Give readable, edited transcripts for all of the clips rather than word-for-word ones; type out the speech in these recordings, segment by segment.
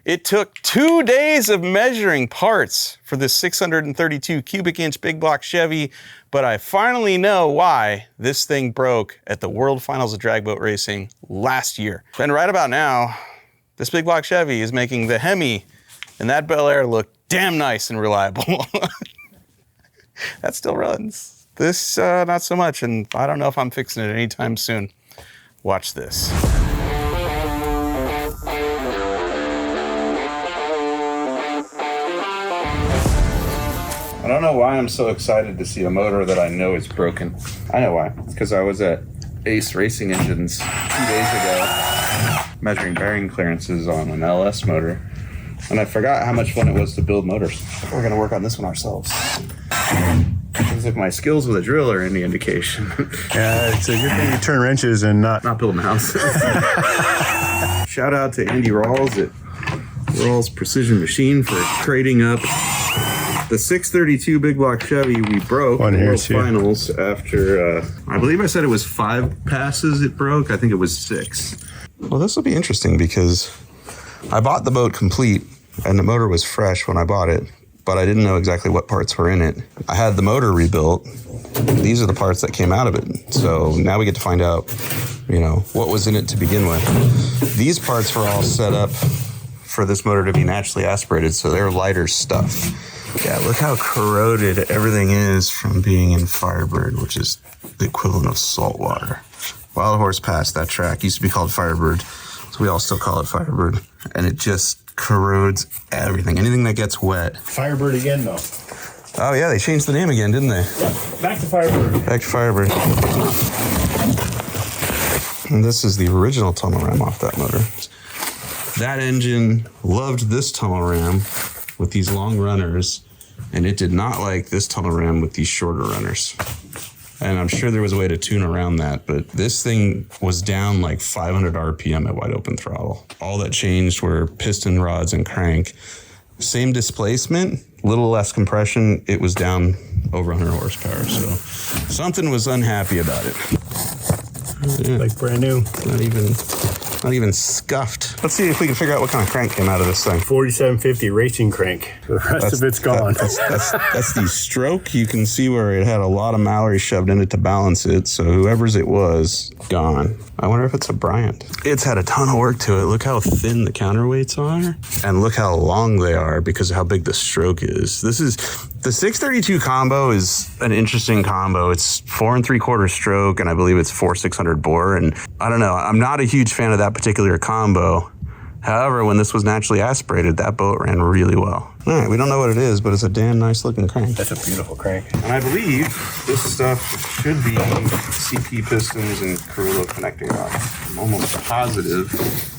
It took 2 days of measuring parts for this 632 cubic inch big block Chevy, but I finally know why this thing broke at the World Finals of Drag Boat Racing last year. And right about now, this big block Chevy is making the Hemi and that Bel Air look damn nice and reliable. That still runs. This, not so much, and I don't know if I'm fixing it anytime soon. Watch this. I don't know why I'm so excited to see a motor that I know is broken. I know why. It's because I was at Ace Racing Engines 2 days ago measuring bearing clearances on an LS motor, and I forgot how much fun it was to build motors. We're going to work on this one ourselves. As if my skills with a drill are any indication. Yeah, it's a good thing you turn wrenches and not building houses. Shout out to Andy Rawls at Rawls Precision Machine for trading up the 632 big block Chevy we broke in the World Finals after, I believe I said it was 5 passes it broke. I think it was 6. Well, this will be interesting because I bought the boat complete and the motor was fresh when I bought it, but I didn't know exactly what parts were in it. I had the motor rebuilt. These are the parts that came out of it. So now we get to find out, what was in it to begin with. These parts were all set up for this motor to be naturally aspirated, so they're lighter stuff. Yeah, look how corroded everything is from being in Firebird, which is the equivalent of salt water. Wild Horse Pass, that track used to be called Firebird, so we all still call it Firebird. And it just corrodes everything. Anything that gets wet. Firebird again, though. Oh yeah, they changed the name again, didn't they? Yeah, back to Firebird. Back to Firebird. And this is the original tunnel ram off that motor. That engine loved this tunnel ram with these long runners, and it did not like this tunnel ram with these shorter runners. And I'm sure there was a way to tune around that, but this thing was down like 500 RPM at wide open throttle. All that changed were piston rods and crank. Same displacement, little less compression. It was down over 100 horsepower, so something was unhappy about it. Yeah. Like brand new. Not even scuffed. Let's see if we can figure out what kind of crank came out of this thing. 4750 racing crank. The rest of it's gone. That's the stroke. You can see where it had a lot of Mallory shoved in it to balance it. So whoever's it was, gone. I wonder if it's a Bryant. It's had a ton of work to it. Look how thin the counterweights are. And look how long they are because of how big the stroke is. The 632 combo is an interesting combo. It's 4 3/4 stroke, and I believe it's 4/600 bore. And I don't know, I'm not a huge fan of that particular combo. However, when this was naturally aspirated, that boat ran really well. All right, we don't know what it is, but it's a damn nice looking crank. That's a beautiful crank. And I believe this stuff should be CP pistons and Carrillo connecting rods. I'm almost positive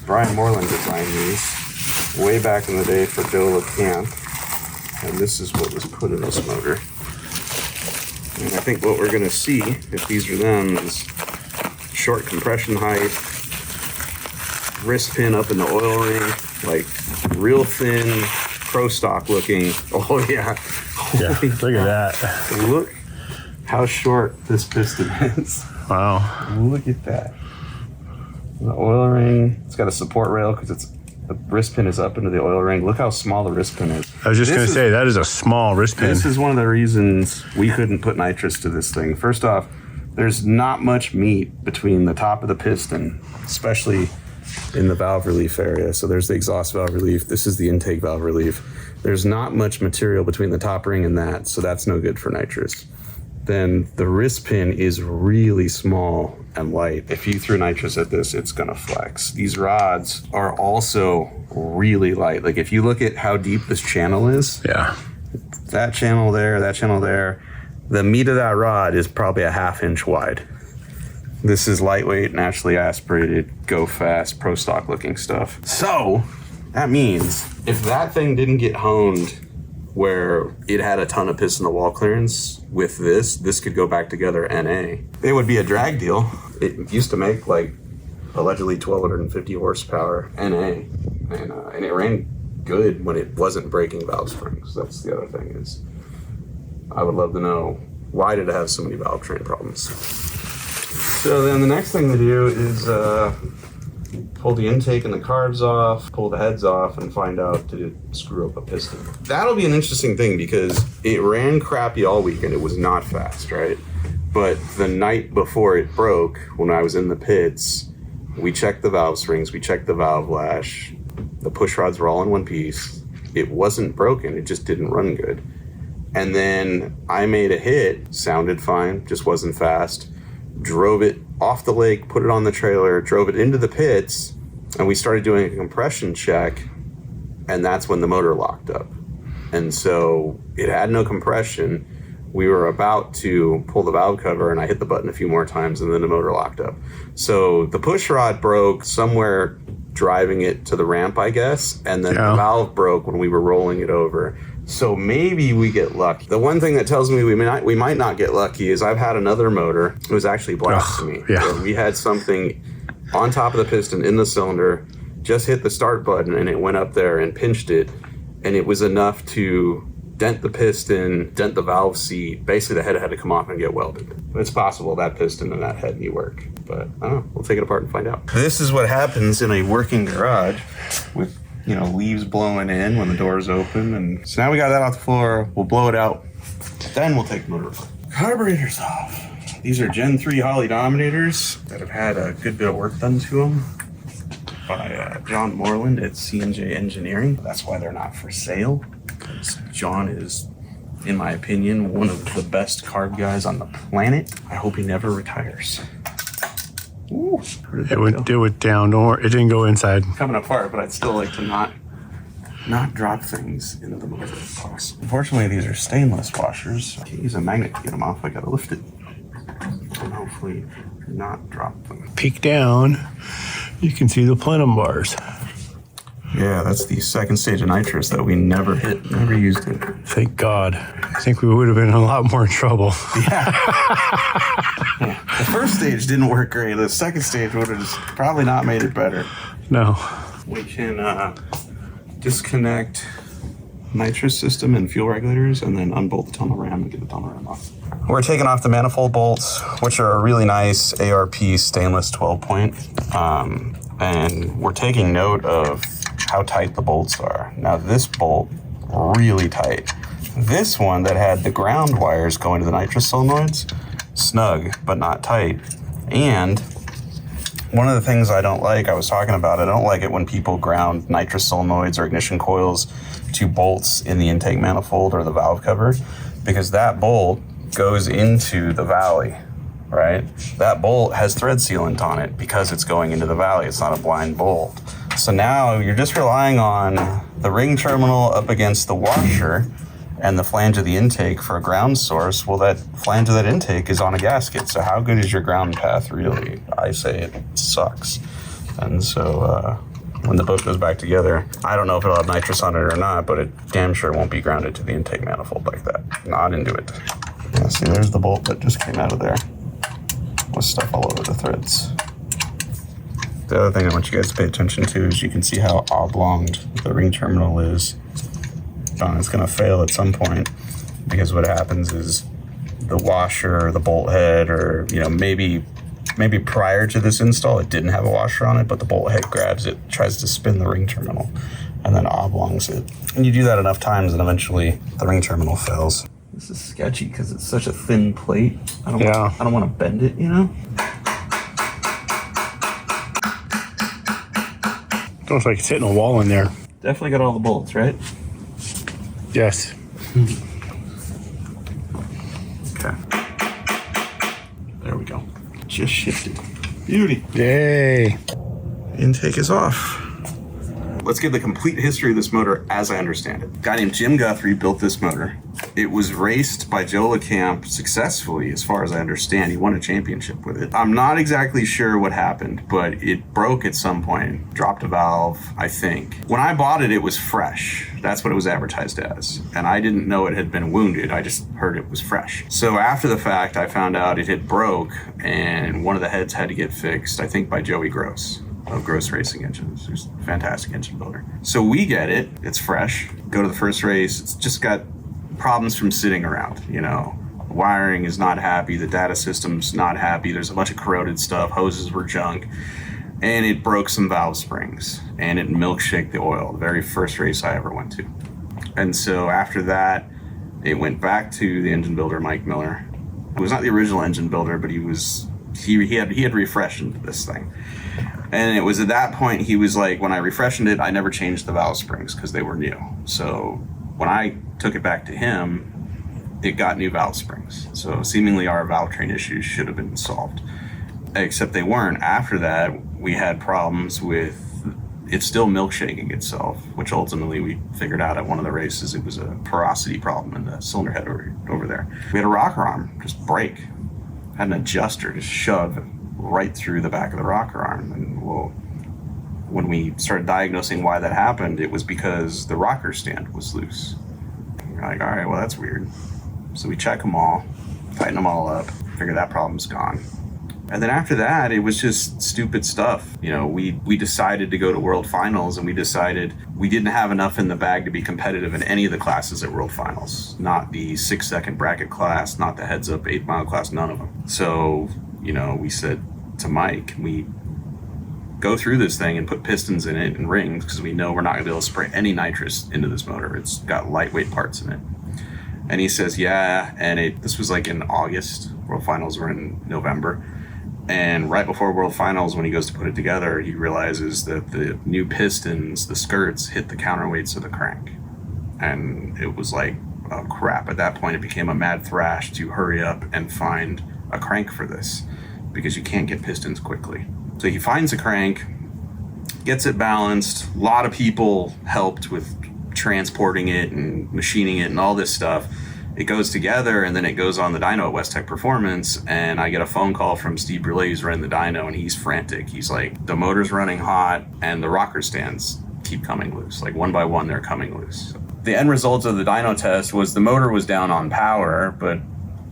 Brian Moreland designed these way back in the day for Joe LeCamp. And this is what was put in this motor. And I think what we're gonna see, if these are them, is short compression height, wrist pin up in the oil ring, like real thin, pro stock looking. Oh yeah. Yeah, look at that. Look how short this piston is. Wow. Look at that. The oil ring, it's got a support rail because the wrist pin is up into the oil ring. Look how small the wrist pin is. I was just going to say, that is a small wrist pin. This is one of the reasons we couldn't put nitrous to this thing. First off, there's not much meat between the top of the piston, especially in the valve relief area. So there's the exhaust valve relief. This is the intake valve relief. There's not much material between the top ring and that, so that's no good for nitrous. Then the wrist pin is really small and light. If you threw nitrous at this, it's gonna flex. These rods are also really light. Like if you look at how deep this channel is, yeah, that channel there, the meat of that rod is probably a 1/2 inch wide. This is lightweight, naturally aspirated, go fast, pro stock looking stuff. So that means if that thing didn't get honed where it had a ton of piston to wall clearance with this could go back together NA. It would be a drag deal. It used to make like allegedly 1,250 horsepower NA, and it ran good when it wasn't breaking valve springs. That's the other thing is, I would love to know, why did it have so many valve train problems? So then the next thing to do is pull the intake and the carbs off, pull the heads off, and find out did it screw up a piston. That'll be an interesting thing because it ran crappy all weekend. It was not fast, right? But the night before it broke, when I was in the pits, we checked the valve springs, we checked the valve lash, the push rods were all in one piece. It wasn't broken, it just didn't run good. And then I made a hit, sounded fine, just wasn't fast, drove it off the lake, put it on the trailer, drove it into the pits, and we started doing a compression check, and that's when the motor locked up. And so it had no compression. We were about to pull the valve cover, and I hit the button a few more times, and then the motor locked up. So the push rod broke somewhere driving it to the ramp, I guess, and then the valve broke when we were rolling it over. So maybe we get lucky. The one thing that tells me we might not get lucky is I've had another motor. It was actually blasphemy. We had something on top of the piston in the cylinder, just hit the start button, and it went up there and pinched it, and it was enough to dent the piston, dent the valve seat. Basically, the head had to come off and get welded. It's possible that piston and that head need work, but I don't know. We'll take it apart and find out. This is what happens in a working garage with, you know, leaves blowing in when the doors open. And so now we got that off the floor. We'll blow it out. Then we'll take the motor apart. Carburetors off. These are Gen 3 Holley Dominators that have had a good bit of work done to them by John Moreland at C&J Engineering. That's why they're not for sale. John is, in my opinion, one of the best carb guys on the planet. I hope he never retires. Ooh, it went down. Don't worry, it didn't go inside. Coming apart, but I'd still like to not drop things into the motor if possible. Unfortunately, these are stainless washers. I can't use a magnet to get them off. I gotta lift it and hopefully not drop them. Peek down, you can see the plenum bars. Yeah, that's the second stage of nitrous that we never hit, never used it. Thank God. I think we would have been in a lot more trouble. Yeah. The first stage didn't work great. The second stage would have just probably not made it better. No. We can disconnect nitrous system and fuel regulators and then unbolt the tunnel ram and get the tunnel ram off. We're taking off the manifold bolts, which are a really nice ARP stainless 12-point. And we're taking note of how tight the bolts are. Now this bolt, really tight. This one that had the ground wires going to the nitrous solenoids, snug, but not tight. And one of the things I don't like, I was talking about, I don't like it when people ground nitrous solenoids or ignition coils to bolts in the intake manifold or the valve cover, because that bolt goes into the valley, right? That bolt has thread sealant on it because it's going into the valley. It's not a blind bolt. So now you're just relying on the ring terminal up against the washer and the flange of the intake for a ground source. Well, that flange of that intake is on a gasket. So how good is your ground path really? I say it sucks. And so when the boat goes back together, I don't know if it'll have nitrous on it or not, but it damn sure won't be grounded to the intake manifold like that. Not into it. Yeah, see, there's the bolt that just came out of there with stuff all over the threads. The other thing I want you guys to pay attention to is you can see how oblong the ring terminal is. It's going to fail at some point because what happens is the washer or the bolt head, or maybe prior to this install it didn't have a washer on it, but the bolt head grabs it, tries to spin the ring terminal, and then oblongs it. And you do that enough times and eventually the ring terminal fails. This is sketchy because it's such a thin plate. I don't want to bend it, Looks like it's hitting a wall in there. Definitely got all the bolts, right? Yes. Okay. There we go. Just shifted. Beauty. Yay. Intake is off. Let's give the complete history of this motor as I understand it. A guy named Jim Guthrie built this motor. It was raced by Joe LeCamp successfully, as far as I understand. He won a championship with it. I'm not exactly sure what happened, but it broke at some point. Dropped a valve, I think. When I bought it, it was fresh. That's what it was advertised as. And I didn't know it had been wounded. I just heard it was fresh. So after the fact, I found out it had broke, and one of the heads had to get fixed, I think by Joey Gross of Gross Racing Engines, who's a fantastic engine builder. So we get it, it's fresh, go to the first race, it's just got problems from sitting around, The wiring is not happy, the data system's not happy, there's a bunch of corroded stuff, hoses were junk. and it broke some valve springs, and it milkshaked the oil, the very first race I ever went to. And so after that, it went back to the engine builder, Mike Miller. He was not the original engine builder, but he had refreshened this thing. And it was at that point he was like, when I refreshened it, I never changed the valve springs because they were new. So when I took it back to him, it got new valve springs. So seemingly our valve train issues should have been solved, except they weren't. After that, we had problems with it still milkshaking itself, which ultimately we figured out at one of the races it was a porosity problem in the cylinder head over there. We had a rocker arm just break. Had an adjuster just shove right through the back of the rocker arm. And when we started diagnosing why that happened, it was because the rocker stand was loose. We're like, all right, well, that's weird. So we check them all, tighten them all up, figure that problem's gone. And then after that, it was just stupid stuff. You know, we decided to go to World Finals, and we decided we didn't have enough in the bag to be competitive in any of the classes at World Finals. Not the 6-second bracket class, not the heads-up 8-mile class, none of them. So, you know, we said to Mike, we go through this thing and put pistons in it and rings because we know we're not going to be able to spray any nitrous into this motor. It's got lightweight parts in it. And he says, yeah, and this was like in August. World Finals were in November. And right before World Finals, when he goes to put it together, he realizes that the new pistons, the skirts, hit the counterweights of the crank. And it was like, oh crap. At that point, it became a mad thrash to hurry up and find a crank for this because you can't get pistons quickly. So he finds a crank, gets it balanced. A lot of people helped with transporting it and machining it and all this stuff. It goes together, and then it goes on the dyno at West Tech Performance, and I get a phone call from Steve Brule, who's running the dyno, and he's frantic. He's like, the motor's running hot, and the rocker stands keep coming loose. Like, one by one, they're coming loose. The end result of the dyno test was the motor was down on power, but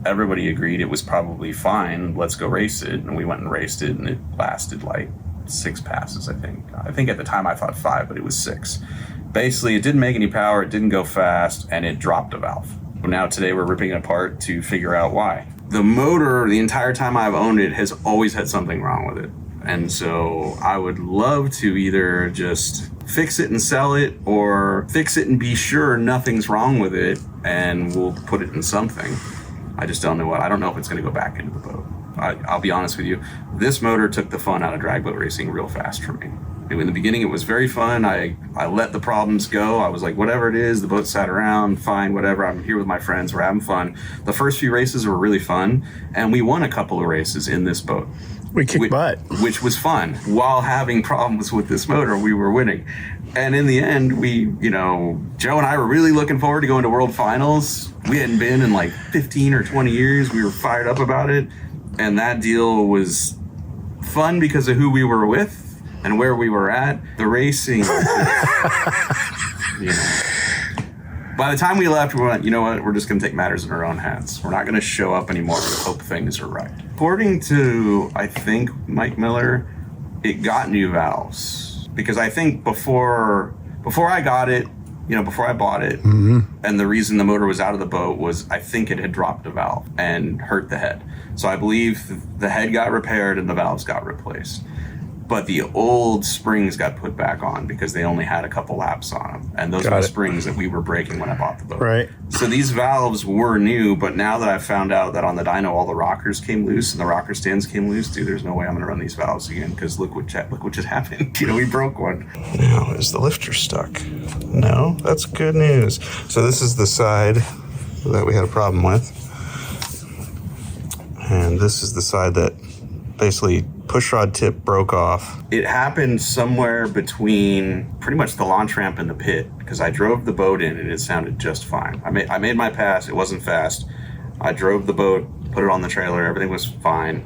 everybody agreed it was probably fine. Let's go race it, and we went and raced it, and it lasted like 6 passes, I think. I think at the time I thought 5, but it was 6. Basically, it didn't make any power, it didn't go fast, and it dropped a valve. Now today we're ripping it apart to figure out why. The motor, the entire time I've owned it, has always had something wrong with it. And so I would love to either just fix it and sell it, or fix it and be sure nothing's wrong with it and we'll put it in something. I just don't know what. I don't know if it's going to go back into the boat. I'll be honest with you. This motor took the fun out of drag boat racing real fast for me. In the beginning, it was very fun. I let the problems go. I was like, whatever it is, the boat sat around, fine, whatever. I'm here with my friends. We're having fun. The first few races were really fun, and we won a couple of races in this boat. We kicked butt. Which was fun. While having problems with this motor, we were winning. And in the end, Joe and I were really looking forward to going to World Finals. We hadn't been in like 15 or 20 years. We were fired up about it. And that deal was fun because of who we were with and where we were at. The racing, by the time we left, we went, you know what, we're just going to take matters in our own hands. We're not going to show up anymore to hope things are right. According to, I think, Mike Miller, it got new valves. Because I think before I got it, before I bought it, and the reason the motor was out of the boat was I think it had dropped a valve and hurt the head. So I believe the head got repaired and the valves got replaced. But the old springs got put back on because they only had a couple laps on them. And those were the springs that we were breaking when I bought the boat. Right. So these valves were new, but now that I've found out that on the dyno all the rockers came loose and the rocker stands came loose, dude, there's no way I'm going to run these valves again because look what just happened. We broke one. Now, is the lifter stuck? No, that's good news. So this is the side that we had a problem with. And this is the side that basically pushrod tip broke off. It happened somewhere between pretty much the launch ramp and the pit because I drove the boat in and it sounded just fine. I made my pass. It wasn't fast. I drove the boat, put it on the trailer. Everything was fine.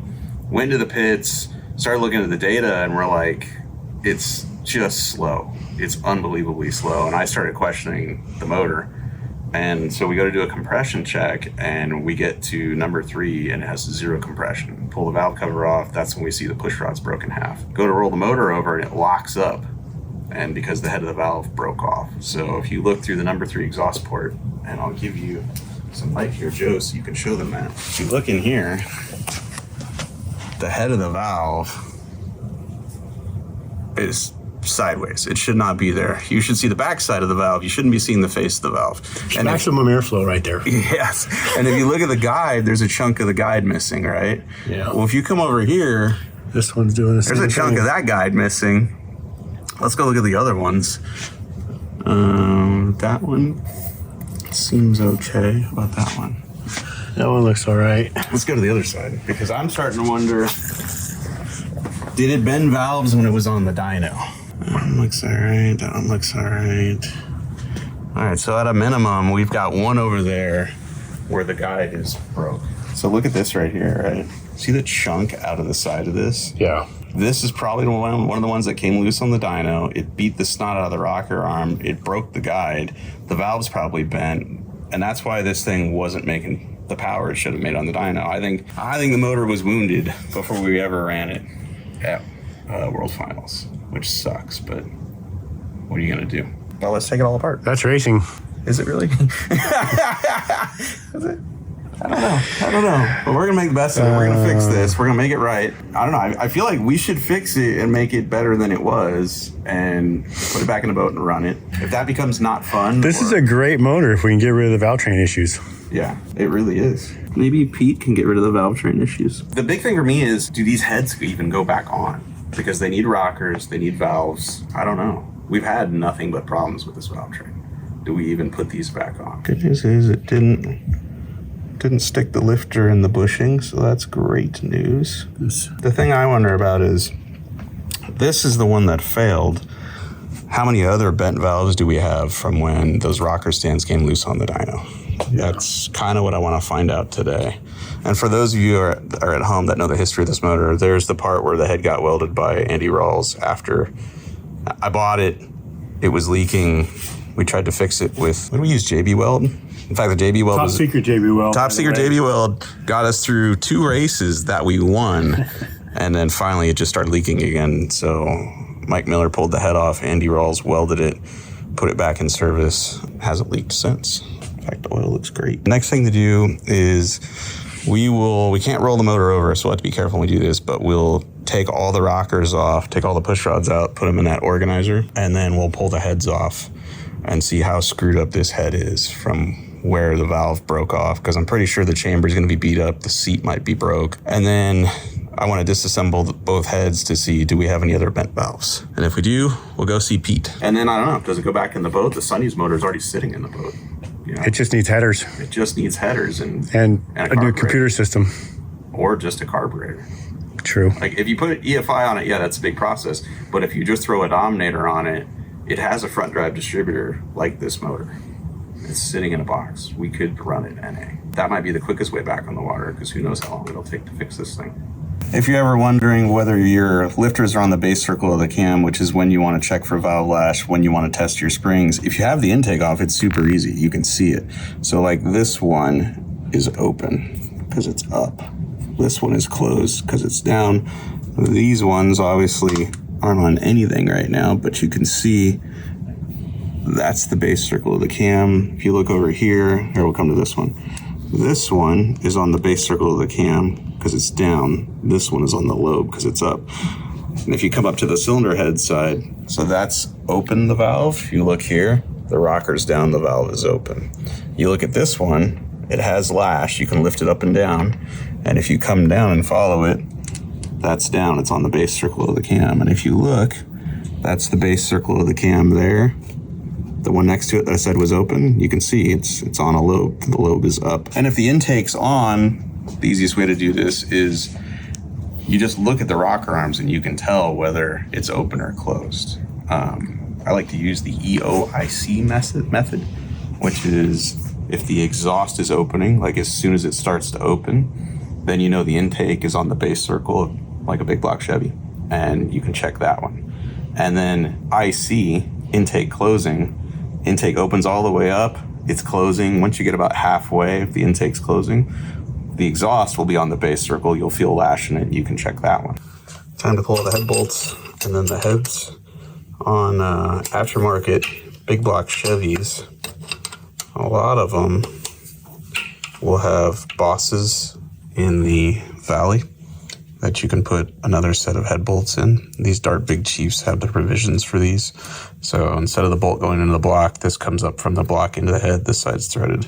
Went to the pits, started looking at the data, and we're like, it's just slow. It's unbelievably slow. And I started questioning the motor. And so we go to do a compression check and we get to number 3 and it has 0 compression. Pull the valve cover off, that's when we see the push rod's broken in half. Go to roll the motor over and it locks up, and because the head of the valve broke off. So if you look through the number 3 exhaust port, and I'll give you some light here, Joe, so you can show them that. If you look in here, the head of the valve is sideways. It should not be there. You should see the back side of the valve. You shouldn't be seeing the face of the valve. And maximum airflow right there. Yes. And if you look at the guide, there's a chunk of the guide missing, right? Yeah. Well, if you come over here, this one's doing the same there's a chunk thing. of that guide missing. Let's go look at the other ones. That one seems okay. How about that one? That one looks all right. Let's go to the other side, because I'm starting to wonder, did it bend valves when it was on the dyno? That one looks all right. That one looks all right. All right, so at a minimum, we've got one over there where the guide is broke. So look at this right here, right? See the chunk out of the side of this? Yeah. This is probably one of the ones that came loose on the dyno. It beat the snot out of the rocker arm. It broke the guide. The valve's probably bent. And that's why this thing wasn't making the power it should have made on the dyno. I think the motor was wounded before we ever ran it at World Finals, which sucks, but what are you gonna do? Well, let's take it all apart. That's racing. Is it really? Is it? I don't know. But we're gonna make the best of it. We're gonna fix this. We're gonna make it right. I don't know. I feel like we should fix it and make it better than it was and put it back in the boat and run it. If that becomes not fun. This is a great motor if we can get rid of the valve train issues. Yeah, it really is. Maybe Pete can get rid of the valve train issues. The big thing for me is, do these heads even go back on? Because they need rockers, they need valves. I don't know. We've had nothing but problems with this valve train. Do we even put these back on? Good news is it didn't stick the lifter in the bushing, so that's great news. The thing I wonder about is, this is the one that failed. How many other bent valves do we have from when those rocker stands came loose on the dyno? Yeah. That's kind of what I want to find out today. And for those of you who are at home that know the history of this motor, there's the part where the head got welded by Andy Rawls after I bought it. It was leaking. We tried to fix it with, what do we use, JB Weld? In fact, the JB Weld Top secret JB Weld. Top secret JB Weld got us through 2 races that we won. And then finally it just started leaking again. So Mike Miller pulled the head off. Andy Rawls welded it, put it back in service. Hasn't leaked since. In fact, the oil looks great. Next thing to do is we can't roll the motor over, so we'll have to be careful when we do this, but we'll take all the rockers off, take all the push rods out, put them in that organizer, and then we'll pull the heads off and see how screwed up this head is from where the valve broke off, because I'm pretty sure the chamber is going to be beat up, the seat might be broke. And then I want to disassemble both heads to see, do we have any other bent valves? And if we do, we'll go see Pete. And then, I don't know, does it go back in the boat? The Sunny's motor is already sitting in the boat. You know? It just needs headers. It just needs headers and a new computer system. Or just a carburetor. True. Like if you put EFI on it, yeah, that's a big process. But if you just throw a Dominator on it, it has a front drive distributor like this motor. It's sitting in a box. We could run it NA. That might be the quickest way back on the water, because who knows how long it'll take to fix this thing. If you're ever wondering whether your lifters are on the base circle of the cam, which is when you want to check for valve lash, when you want to test your springs, if you have the intake off, it's super easy. You can see it. So like this one is open because it's up. This one is closed because it's down. These ones obviously aren't on anything right now, but you can see that's the base circle of the cam. If you look over here we'll come to this one. This one is on the base circle of the cam because it's down. This one is on the lobe because it's up. And if you come up to the cylinder head side, so that's open the valve. You look here, the rocker's down, the valve is open. You look at this one, it has lash. You can lift it up and down. And if you come down and follow it, that's down. It's on the base circle of the cam. And if you look, that's the base circle of the cam there. The one next to it that I said was open, you can see it's on a lobe. The lobe is up. And if the intake's on, the easiest way to do this is you just look at the rocker arms and you can tell whether it's open or closed. I like to use the EOIC method, which is if the exhaust is opening, like as soon as it starts to open, then you know the intake is on the base circle, like a big block Chevy, and you can check that one. And then IC, intake closing, intake opens all the way up, it's closing. Once you get about halfway, if the intake's closing, the exhaust will be on the base circle. You'll feel lash in it. You can check that one. Time to pull the head bolts and then the heads on aftermarket big block Chevys. A lot of them will have bosses in the valley that you can put another set of head bolts in. These Dart Big Chiefs have the provisions for these. So instead of the bolt going into the block, this comes up from the block into the head. This side's threaded.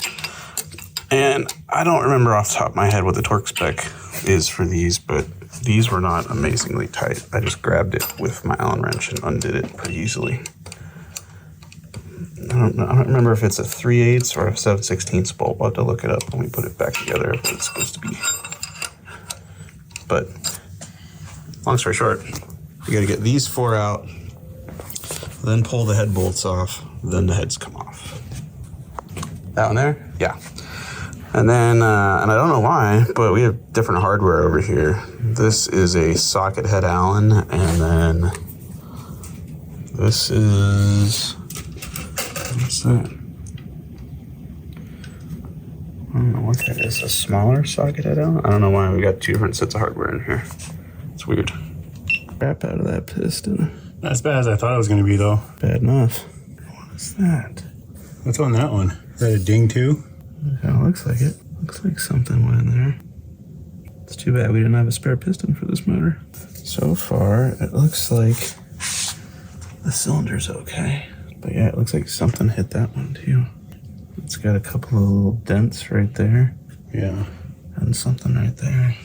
And I don't remember off the top of my head what the torque spec is for these, but these were not amazingly tight. I just grabbed it with my Allen wrench and undid it pretty easily. I don't remember if it's a 3/8 or a 7/16 bolt. We'll have to look it up when we put it back together, what it's supposed to be. But long story short, you got to get these 4 out, then pull the head bolts off, then the heads come off. That one there? Yeah. And then, and I don't know why, but we have different hardware over here. This is a socket head Allen, and then this is, what's that? I don't know what that is, a smaller socket head Allen? I don't know why we got 2 different sets of hardware in here. It's weird. Crap out of that piston. Not as bad as I thought it was going to be, though. Bad enough. What is that? What's on that one? Is that a ding too? It kind of looks like it. Looks like something went in there. It's too bad we didn't have a spare piston for this motor. So far, it looks like the cylinder's okay. But yeah, it looks like something hit that one too. It's got a couple of little dents right there. Yeah. And something right there.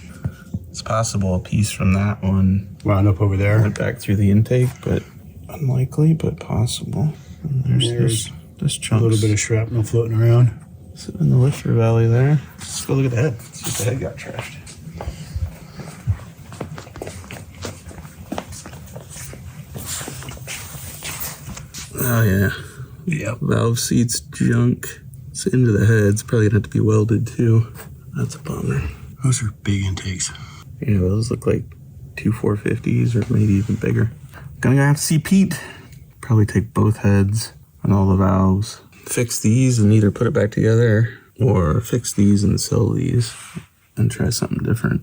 It's possible a piece from that one wound up over there. Went back through the intake, but unlikely, but possible. And there's this chunk. A little bit of shrapnel floating around. Sitting in the lifter valley there. Let's go look at the head. See if the head got trashed. Oh yeah. Yep. Valve seats junk. It's into the head. It's probably gonna have to be welded too. That's a bummer. Those are big intakes. Yeah, those look like 2 450s or maybe even bigger. Gonna have to see Pete. Probably take both heads and all the valves. Fix these and either put it back together or fix these and sell these and try something different.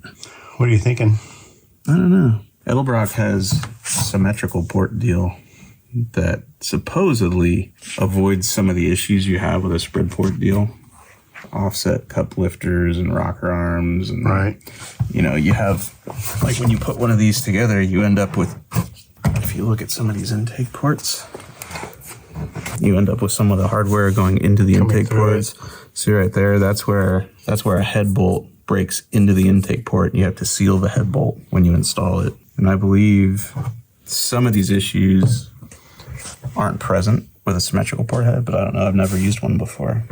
What are you thinking? I don't know. Edelbrock has a symmetrical port deal that supposedly avoids some of the issues you have with a spread port deal. Offset cup lifters and rocker arms. And, right. You know, you have, like when you put one of these together, you end up with, if you look at some of these intake ports, you end up with some of the hardware going into the intake ports. See right there, that's where a head bolt breaks into the intake port, and you have to seal the head bolt when you install it. And I believe some of these issues aren't present with a symmetrical port head, but I don't know. I've never used one before.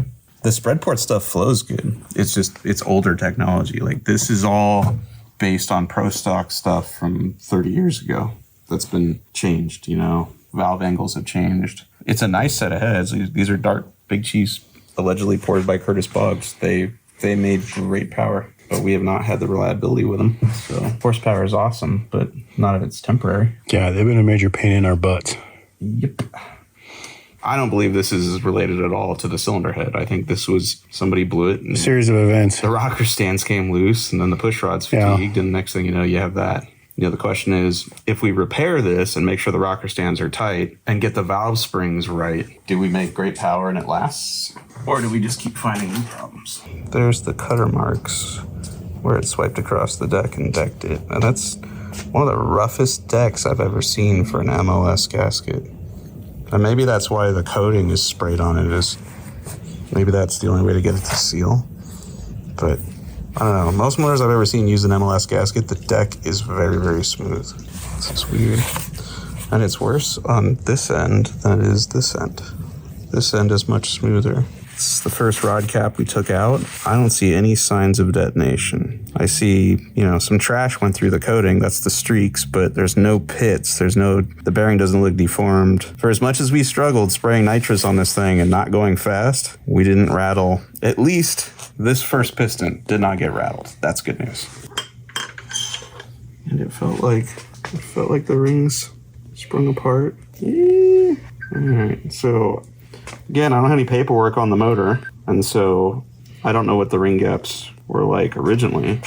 The spread port stuff flows good. It's just, it's older technology. Like this is all based on pro stock stuff from 30 years ago that's been changed, you know. Valve angles have changed. It's a nice set of heads. These are Dart Big Chiefs, allegedly ported by Curtis Boggs. They made great power, but we have not had the reliability with them. So horsepower is awesome, but not if it's temporary. Yeah, they've been a major pain in our butts. Yep. I don't believe this is related at all to the cylinder head. I think this was somebody blew it. And a series of events. The rocker stands came loose, and then the push rod's fatigued, and next thing you know, you have that. You know, the question is, if we repair this and make sure the rocker stands are tight and get the valve springs right, do we make great power and it lasts? Or do we just keep finding new problems? There's the cutter marks where it swiped across the deck and decked it. And that's one of the roughest decks I've ever seen for an MOS gasket. And maybe that's why the coating is sprayed on it. Maybe that's the only way to get it to seal. But I don't know. Most motors I've ever seen use an MLS gasket, the deck is very, very smooth. This is weird. And it's worse on this end than it is this end. This end is much smoother. This is the first rod cap we took out. I don't see any signs of detonation. I see, you know, some trash went through the coating. That's the streaks, but there's no pits. The bearing doesn't look deformed. For as much as we struggled spraying nitrous on this thing and not going fast, we didn't rattle. At least this first piston did not get rattled. That's good news. And it felt like the rings sprung apart. Yeah. All right, so again, I don't have any paperwork on the motor, and so I don't know what the ring gaps were like originally.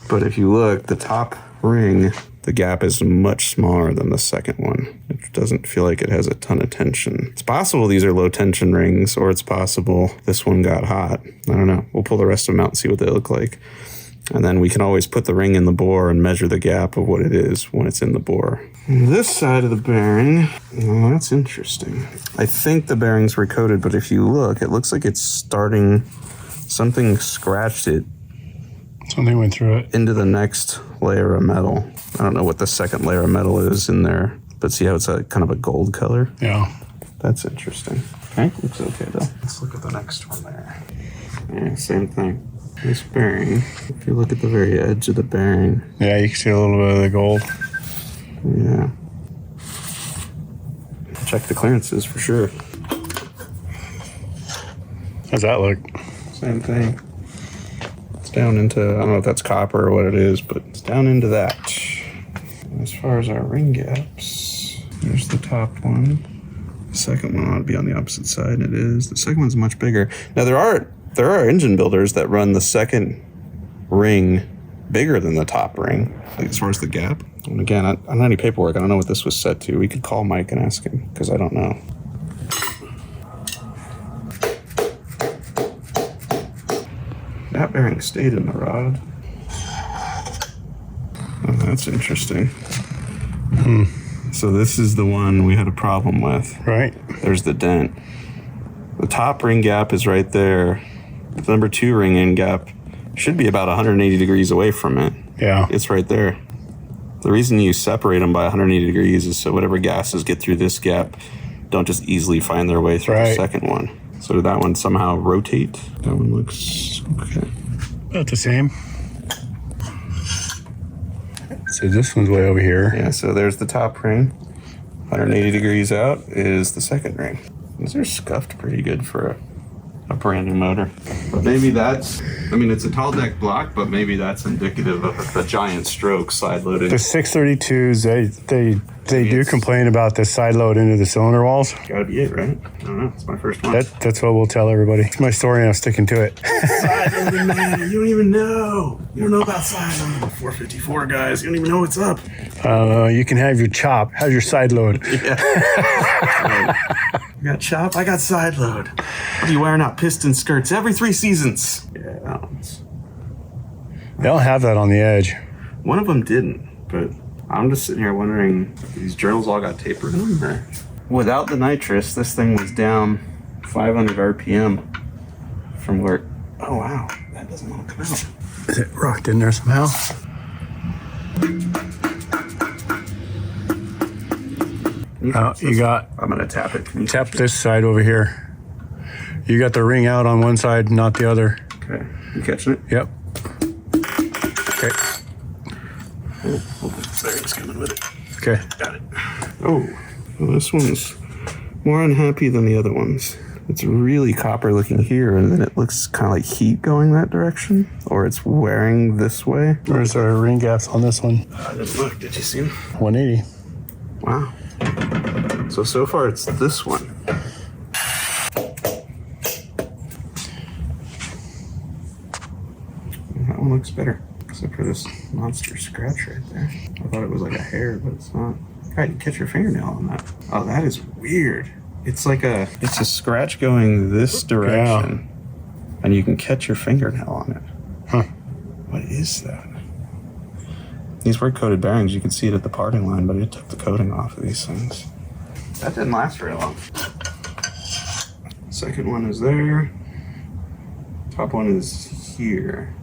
But if you look, the top ring, the gap is much smaller than the second one. It doesn't feel like it has a ton of tension. It's possible these are low tension rings, or it's possible this one got hot. I don't know. We'll pull the rest of them out and see what they look like. And then we can always put the ring in the bore and measure the gap of what it is when it's in the bore. This side of the bearing, well, that's interesting. I think the bearings were coated, but if you look, it looks like it's starting, something scratched it. Something went through it. Into the next layer of metal. I don't know what the second layer of metal is in there, but see how it's a kind of a gold color? Yeah. That's interesting. Okay, looks okay though. Let's look at the next one there. Yeah, same thing. This bearing, if you look at the very edge of the bearing. Yeah, you can see a little bit of the gold. Yeah. Check the clearances for sure. How's that look? Same thing. It's down into, I don't know if that's copper or what it is, but it's down into that. As far as our ring gaps, there's the top one. The second one ought to be on the opposite side, and it is. The second one's much bigger. Now there are engine builders that run the second ring bigger than the top ring, like as far as the gap. And again, I don't have any paperwork. I don't know what this was set to. We could call Mike and ask him, because I don't know. That bearing stayed in the rod. Oh, that's interesting. So this is the one we had a problem with. Right. There's the dent. The top ring gap is right there. The number 2 ring end gap should be about 180 degrees away from it. Yeah. It's right there. The reason you separate them by 180 degrees is so whatever gases get through this gap don't just easily find their way through the second one. So did that one somehow rotate? That one looks okay. About the same. So this one's way over here. Yeah, so there's the top ring. 180 degrees out is the second ring. These are scuffed pretty good for a brand new motor. But maybe that's, I mean, it's a tall deck block, but maybe that's indicative of a giant stroke side loaded. The 632s, they do complain about the side load into the cylinder walls. Gotta be it, right? I don't know. It's my first one. That's what we'll tell everybody. It's my story and I'm sticking to it. Side loading, man. You don't even know. You don't know about side loading. 454 guys. You don't even know what's up. You can have your chop. How's your side load? Yeah. You got chop? I got side load. What are you wearing out piston skirts every 3 seasons? Yeah, that one's... They'll have that on the edge. One of them didn't, but I'm just sitting here wondering if these journals all got tapered in there. Without the nitrous, this thing was down 500 RPM from where... Oh, wow. That doesn't want to come out. Is it rocked in there somehow? You got... I'm going to tap it. Can you tap this side over here. You got the ring out on one side, not the other. Okay. You catching it? Yep. Okay. Oh, there it's coming with it. Okay. Got it. Oh, well, this one's more unhappy than the other ones. It's really copper looking here, and then it looks kind of like heat going that direction, or it's wearing this way. Where's our ring gaps on this one? I didn't look. Did you see them? 180. Wow. So far it's this one. That one looks better, except for this monster scratch right there. I thought it was like a hair, but it's not. God, you catch your fingernail on that. Oh, that is weird. It's like it's a scratch going this direction, and you can catch your fingernail on it. Huh. What is that? These were coated bearings. You could see it at the parting line, but it took the coating off of these things. That didn't last very long. Second one is there. Top one is here.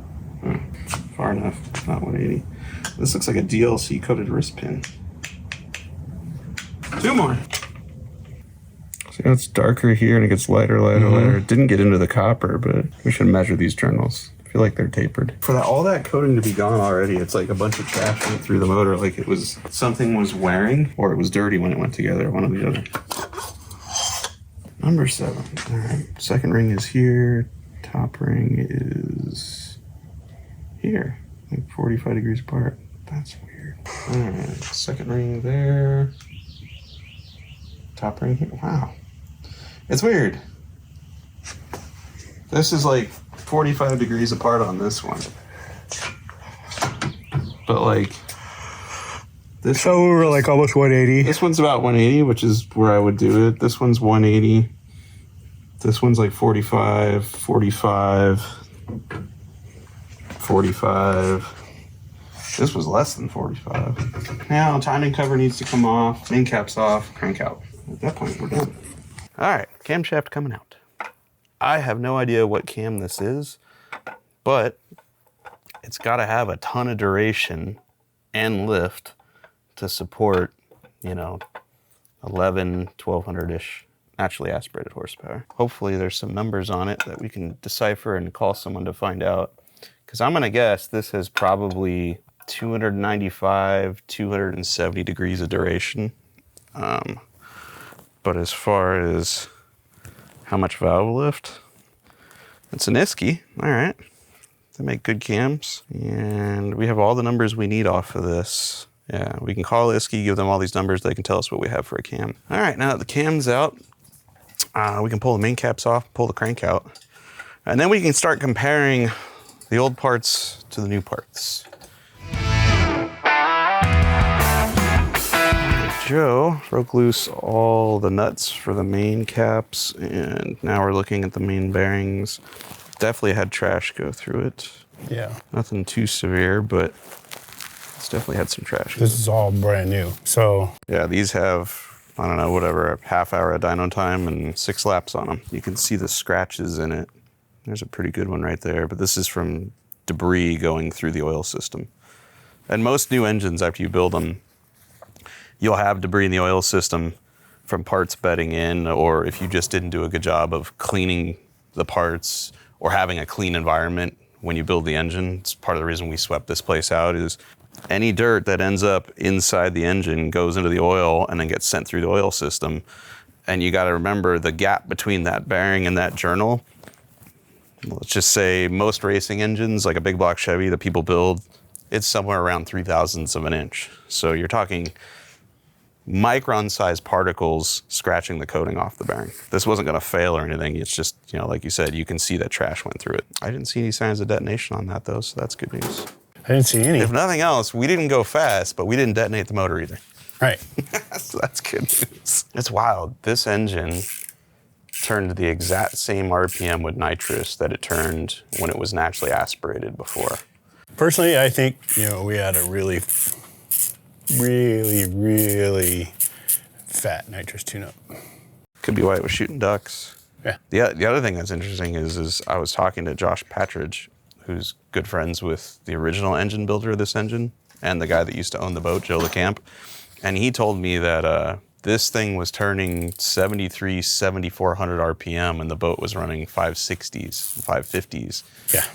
Far enough, not 180. This looks like a DLC coated wrist pin. 2 more. See how it's darker here and it gets lighter, lighter. It didn't get into the copper, but we should measure these journals. I feel like they're tapered. For all that coating to be gone already, it's like a bunch of trash went through the motor, like it was something was wearing or it was dirty when it went together, one or the other. Number 7. All right. Second ring is here. Top ring is here, like 45 degrees apart. That's weird. All right. Second ring there. Top ring here. Wow. It's weird. This is like 45 degrees apart on this one. But like this. So we were like almost 180. This one's about 180, which is where I would do it. This one's 180. This one's like 45, 45, 45. This was less than 45. Now, timing cover needs to come off, main cap's off, crank out. At that point, we're done. All right, camshaft coming out. I have no idea what cam this is, but it's got to have a ton of duration and lift to support, you know, 1200-ish naturally aspirated horsepower. Hopefully there's some numbers on it that we can decipher and call someone to find out. Because I'm going to guess this has probably 295, 270 degrees of duration. But as far as how much valve lift, it's an Isky. All right. They make good cams. And we have all the numbers we need off of this. Yeah, we can call Isky, give them all these numbers. They can tell us what we have for a cam. All right, now that the cam's out, we can pull the main caps off, pull the crank out. And then we can start comparing the old parts to the new parts. Joe broke loose all the nuts for the main caps, and now we're looking at the main bearings. Definitely had trash go through it. Yeah. Nothing too severe, but it's definitely had some trash. This is all brand new. So yeah, these have, I don't know, whatever, a half hour of dyno time and 6 laps on them. You can see the scratches in it. There's a pretty good one right there, but this is from debris going through the oil system. And most new engines, after you build them, you'll have debris in the oil system from parts bedding in, or if you just didn't do a good job of cleaning the parts or having a clean environment when you build the engine. It's part of the reason we swept this place out is any dirt that ends up inside the engine goes into the oil and then gets sent through the oil system. And you got to remember the gap between that bearing and that journal. Let's just say most racing engines, like a big block Chevy that people build, it's somewhere around 0.003 of an inch. So you're talking micron-sized particles scratching the coating off the bearing. This wasn't going to fail or anything. It's just, you know, like you said, you can see that trash went through it. I didn't see any signs of detonation on that, though, so that's good news. I didn't see any. If nothing else, we didn't go fast, but we didn't detonate the motor either. Right. So that's good news. It's wild. This engine turned the exact same RPM with nitrous that it turned when it was naturally aspirated before. Personally, I think, you know, we had a really fat nitrous tune-up. Could be why it was shooting ducks. Yeah. The other thing that's interesting is I was talking to Josh Patridge, who's good friends with the original engine builder of this engine and the guy that used to own the boat, Joe LeCamp. And he told me that this thing was turning 73, 7,400 RPM and the boat was running 560s, 550s. Yeah.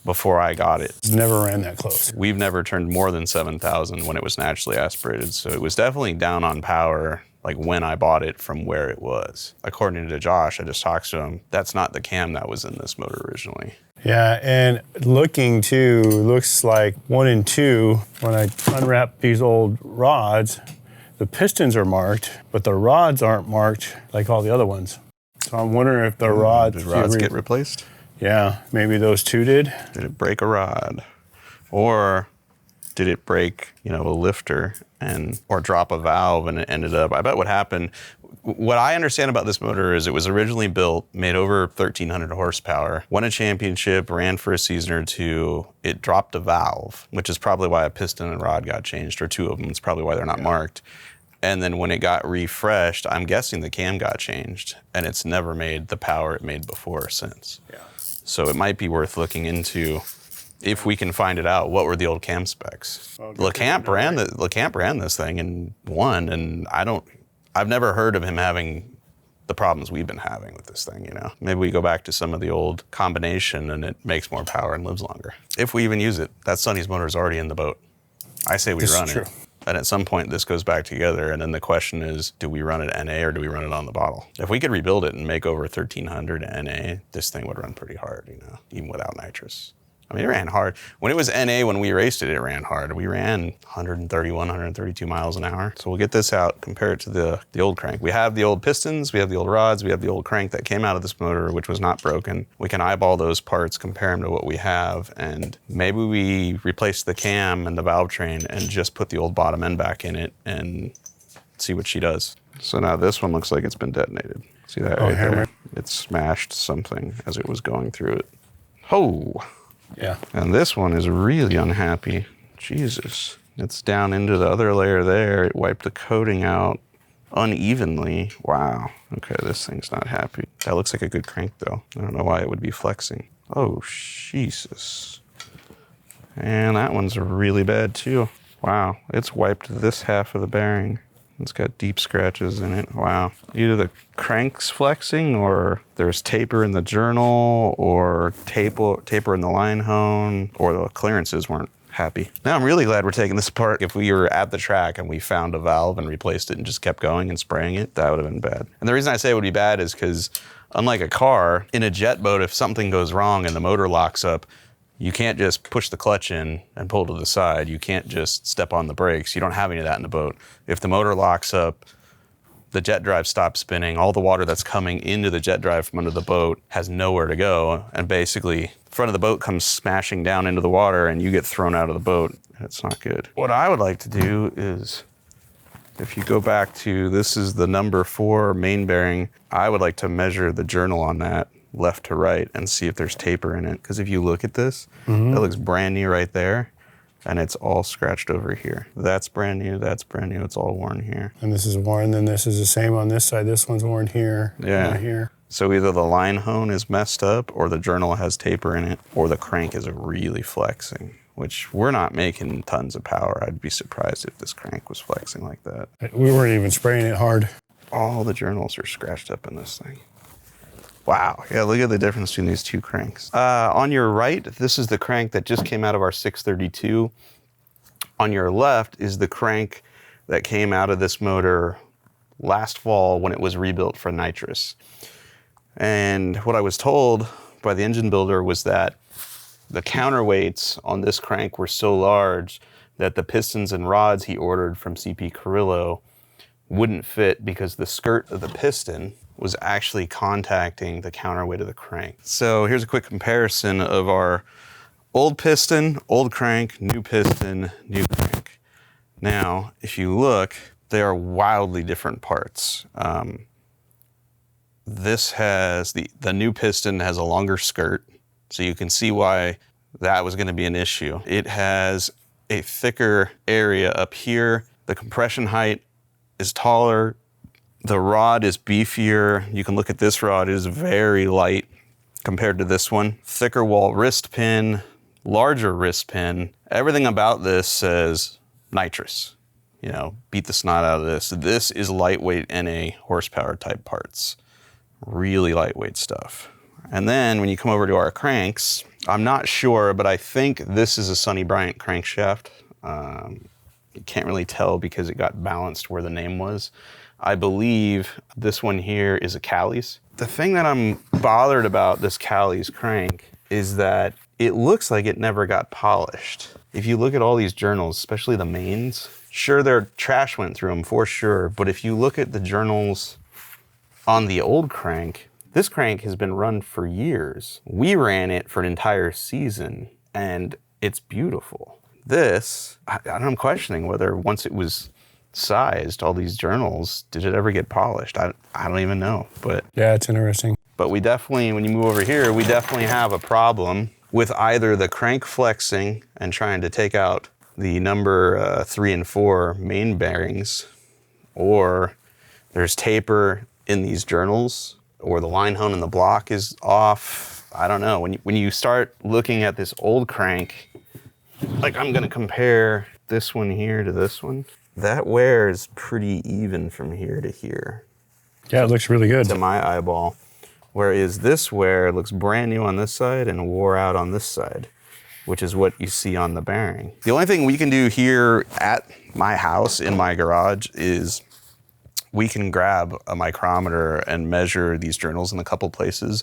Before I got it. Never ran that close. We've never turned more than 7,000 when it was naturally aspirated. So it was definitely down on power, like when I bought it from where it was. According to Josh, I just talked to him, that's not the cam that was in this motor originally. Yeah, and looking too, looks like 1 and 2, when I unwrap these old rods, the pistons are marked, but the rods aren't marked like all the other ones. So I'm wondering if the rods... Did rods get replaced? Yeah, maybe those two did. Did it break a rod? Or did it break, you know, a lifter or drop a valve and it ended up, I bet what happened, what I understand about this motor is it was originally built, made over 1,300 horsepower, won a championship, ran for a season or two, it dropped a valve, which is probably why a piston and rod got changed, or 2 of them, it's probably why they're not marked. And then when it got refreshed, I'm guessing the cam got changed and it's never made the power it made before or since. Yeah. So it might be worth looking into, if we can find it out, what were the old cam specs. LeCamp ran this thing and won, and I've never heard of him having the problems we've been having with this thing, you know. Maybe we go back to some of the old combination and it makes more power and lives longer. If we even use it, that Sonny's motor is already in the boat. I say we run it. And at some point this goes back together, and then the question is, do we run it NA or do we run it on the bottle? If we could rebuild it and make over 1,300 NA, this thing would run pretty hard, you know, even without nitrous. I mean, it ran hard. When it was NA, when we raced it, it ran hard. We ran 131, 132 miles an hour. So we'll get this out, compare it to the old crank. We have the old pistons, we have the old rods, we have the old crank that came out of this motor, which was not broken. We can eyeball those parts, compare them to what we have, and maybe we replace the cam and the valve train and just put the old bottom end back in it and see what she does. So now this one looks like it's been detonated. See that right there? It smashed something as it was going through it. Oh! Yeah. And this one is really unhappy. Jesus. It's down into the other layer there. It wiped the coating out unevenly. Wow. Okay, this thing's not happy. That looks like a good crank though. I don't know why it would be flexing. Oh, Jesus. And that one's really bad too. Wow, it's wiped this half of the bearing. It's got deep scratches in it. Wow. Either the crank's flexing, or there's taper in the journal, or taper in the line hone, or the clearances weren't happy. Now I'm really glad we're taking this apart. If we were at the track and we found a valve and replaced it and just kept going and spraying it, that would have been bad. And the reason I say it would be bad is because unlike a car, in a jet boat, if something goes wrong and the motor locks up, you can't just push the clutch in and pull to the side. You can't just step on the brakes. You don't have any of that in the boat. If the motor locks up, the jet drive stops spinning. All the water that's coming into the jet drive from under the boat has nowhere to go. And basically, the front of the boat comes smashing down into the water and you get thrown out of the boat. It's not good. What I would like to do is, if you go back to, this is the number 4 main bearing, I would like to measure the journal on that left to right and see if there's taper in it. Because if you look at this, it looks brand new right there, and it's all scratched over here. That's brand new, it's all worn here. And this is worn, then this is the same on this side. This one's worn here, yeah. Here. So either the line hone is messed up, or the journal has taper in it, or the crank is really flexing, which we're not making tons of power. I'd be surprised if this crank was flexing like that. We weren't even spraying it hard. All the journals are scratched up in this thing. Wow, yeah, look at the difference between these two cranks. On your right, this is the crank that just came out of our 632. On your left is the crank that came out of this motor last fall when it was rebuilt for Nitrous. And what I was told by the engine builder was that the counterweights on this crank were so large that the pistons and rods he ordered from CP-Carrillo wouldn't fit because the skirt of the piston was actually contacting the counterweight of the crank. So here's a quick comparison of our old piston, old crank, new piston, new crank. Now, if you look, they are wildly different parts. This has, the new piston has a longer skirt, so you can see why that was gonna be an issue. It has a thicker area up here. The compression height is taller. The rod is beefier. You can look at this rod, it is very light compared to this one. Thicker wall wrist pin, larger wrist pin. Everything about this says nitrous. You know, beat the snot out of this. This is lightweight NA horsepower type parts. Really lightweight stuff. And then when you come over to our cranks, I'm not sure, but I think this is a Sonny Bryant crankshaft. You can't really tell because it got balanced where the name was. I believe this one here is a Callie's. The thing that I'm bothered about this Callie's crank is that it looks like it never got polished. If you look at all these journals, especially the mains, sure, their trash went through them for sure, but if you look at the journals on the old crank, this crank has been run for years. We ran it for an entire season and it's beautiful. This, I'm questioning whether once it was sized, all these journals, did it ever get polished? I don't even know, but. Yeah, it's interesting. But we definitely, when you move over here, we definitely have a problem with either the crank flexing and trying to take out the number 3 and 4 main bearings, or there's taper in these journals, or the line hone in the block is off. I don't know. When you start looking at this old crank, like I'm gonna compare this one here to this one. That wear is pretty even from here to here. Yeah, it looks really good. To my eyeball. Whereas this wear looks brand new on this side and wore out on this side, which is what you see on the bearing. The only thing we can do here at my house, in my garage, is we can grab a micrometer and measure these journals in a couple places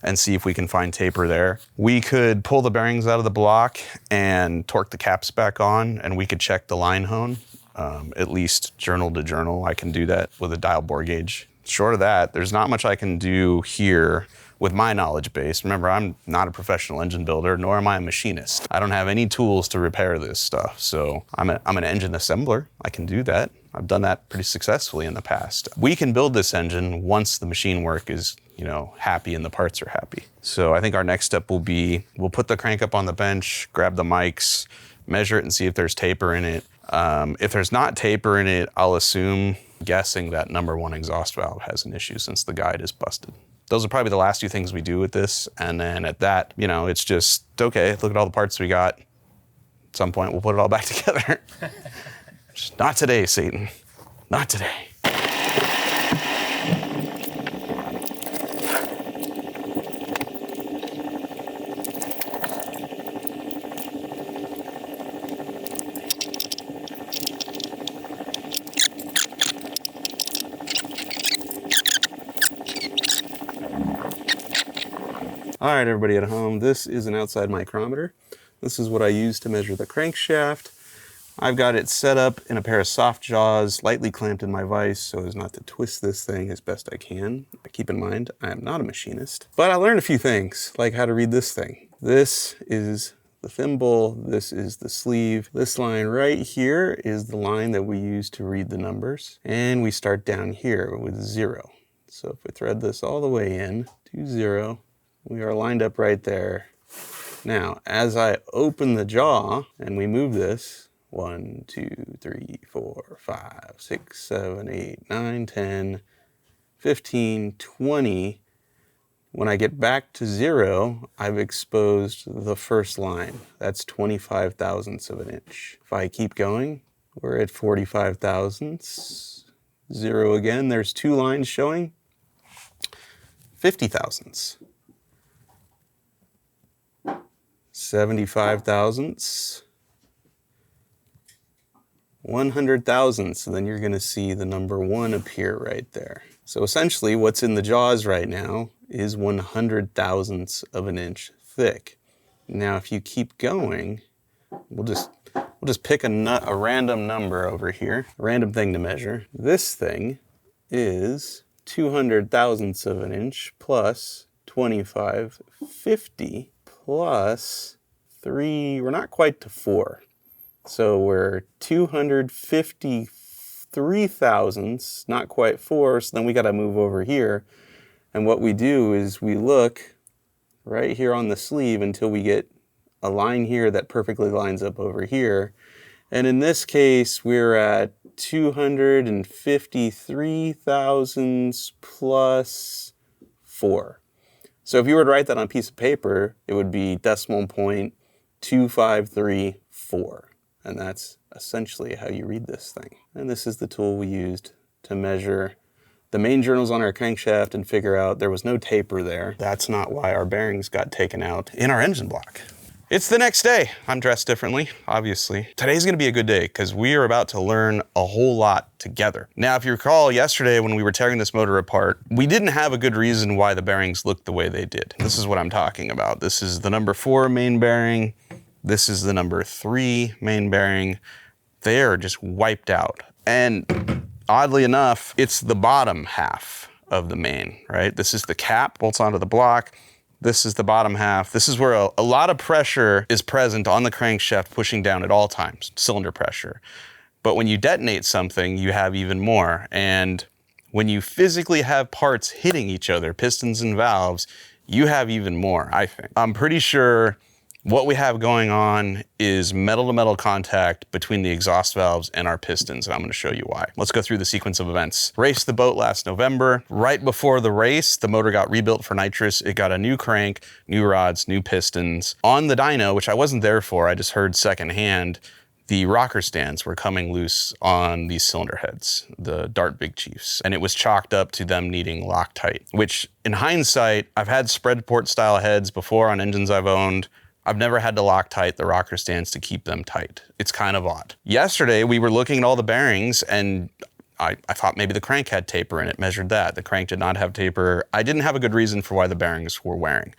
and see if we can find taper there. We could pull the bearings out of the block and torque the caps back on, and we could check the line hone. At least journal to journal, I can do that with a dial bore gauge. Short of that, there's not much I can do here with my knowledge base. Remember, I'm not a professional engine builder, nor am I a machinist. I don't have any tools to repair this stuff, so I'm an engine assembler. I can do that. I've done that pretty successfully in the past. We can build this engine once the machine work is, you know, happy and the parts are happy. So I think our next step will be, we'll put the crank up on the bench, grab the mics, measure it and see if there's taper in it. If there's not taper in it, I'll assume, guessing that number 1 exhaust valve has an issue since the guide is busted. Those are probably the last 2 things we do with this. And then at that, you know, it's just, okay, look at all the parts we got. At some point, we'll put it all back together. Just not today, Satan. Not today. All right, everybody at home, this is an outside micrometer. This is what I use to measure the crankshaft. I've got it set up in a pair of soft jaws, lightly clamped in my vise so as not to twist this thing as best I can. Keep in mind, I am not a machinist, but I learned a few things, like how to read this thing. This is the thimble, this is the sleeve. This line right here is the line that we use to read the numbers. And we start down here with 0. So if we thread this all the way in to 0, we are lined up right there. Now, as I open the jaw and we move this, 1, 2, 3, 4, 5, 6, 7, 8, 9, 10, 15, 20. When I get back to 0, I've exposed the first line. That's 25 thousandths of an inch. If I keep going, we're at 45 thousandths. 0 again, there's 2 lines showing. 50 thousandths. 75 thousandths, 100 thousandths, and then you're going to see the number 1 appear right there. So essentially what's in the jaws right now is 100 thousandths of an inch thick. Now if you keep going, we'll just pick a random number over here, a random thing to measure. This thing is 200 thousandths of an inch plus 2550 plus 3, we're not quite to 4. So we're 253 thousandths, not quite 4, so then we gotta move over here. And what we do is we look right here on the sleeve until we get a line here that perfectly lines up over here. And in this case, we're at 253 thousandths plus 4. So if you were to write that on a piece of paper, it would be decimal point 2534. And that's essentially how you read this thing. And this is the tool we used to measure the main journals on our crankshaft and figure out there was no taper there. That's not why our bearings got taken out in our engine block. It's the next day. I'm dressed differently, obviously. Today's gonna be a good day because we are about to learn a whole lot together. Now, if you recall yesterday when we were tearing this motor apart, we didn't have a good reason why the bearings looked the way they did. This is what I'm talking about. This is the number 4 main bearing. This is the number 3 main bearing. They are just wiped out. And oddly enough, it's the bottom half of the main, right? This is the cap, bolts onto the block. This is the bottom half. This is where a lot of pressure is present on the crankshaft pushing down at all times, cylinder pressure. But when you detonate something, you have even more. And when you physically have parts hitting each other, pistons and valves, you have even more, I think. I'm pretty sure what we have going on is metal-to-metal contact between the exhaust valves and our pistons, and I'm going to show you why. Let's go through the sequence of events. Raced the boat last November. Right before the race, the motor got rebuilt for Nitrous. It got a new crank, new rods, new pistons. On the dyno, which I wasn't there for, I just heard secondhand, the rocker stands were coming loose on these cylinder heads, the Dart Big Chiefs, and it was chalked up to them needing Loctite, which in hindsight, I've had spread port style heads before on engines I've owned. I've never had to Loctite the rocker stands to keep them tight. It's kind of odd. Yesterday, we were looking at all the bearings and I thought maybe the crank had taper in it, measured that. The crank did not have taper. I didn't have a good reason for why the bearings were wearing.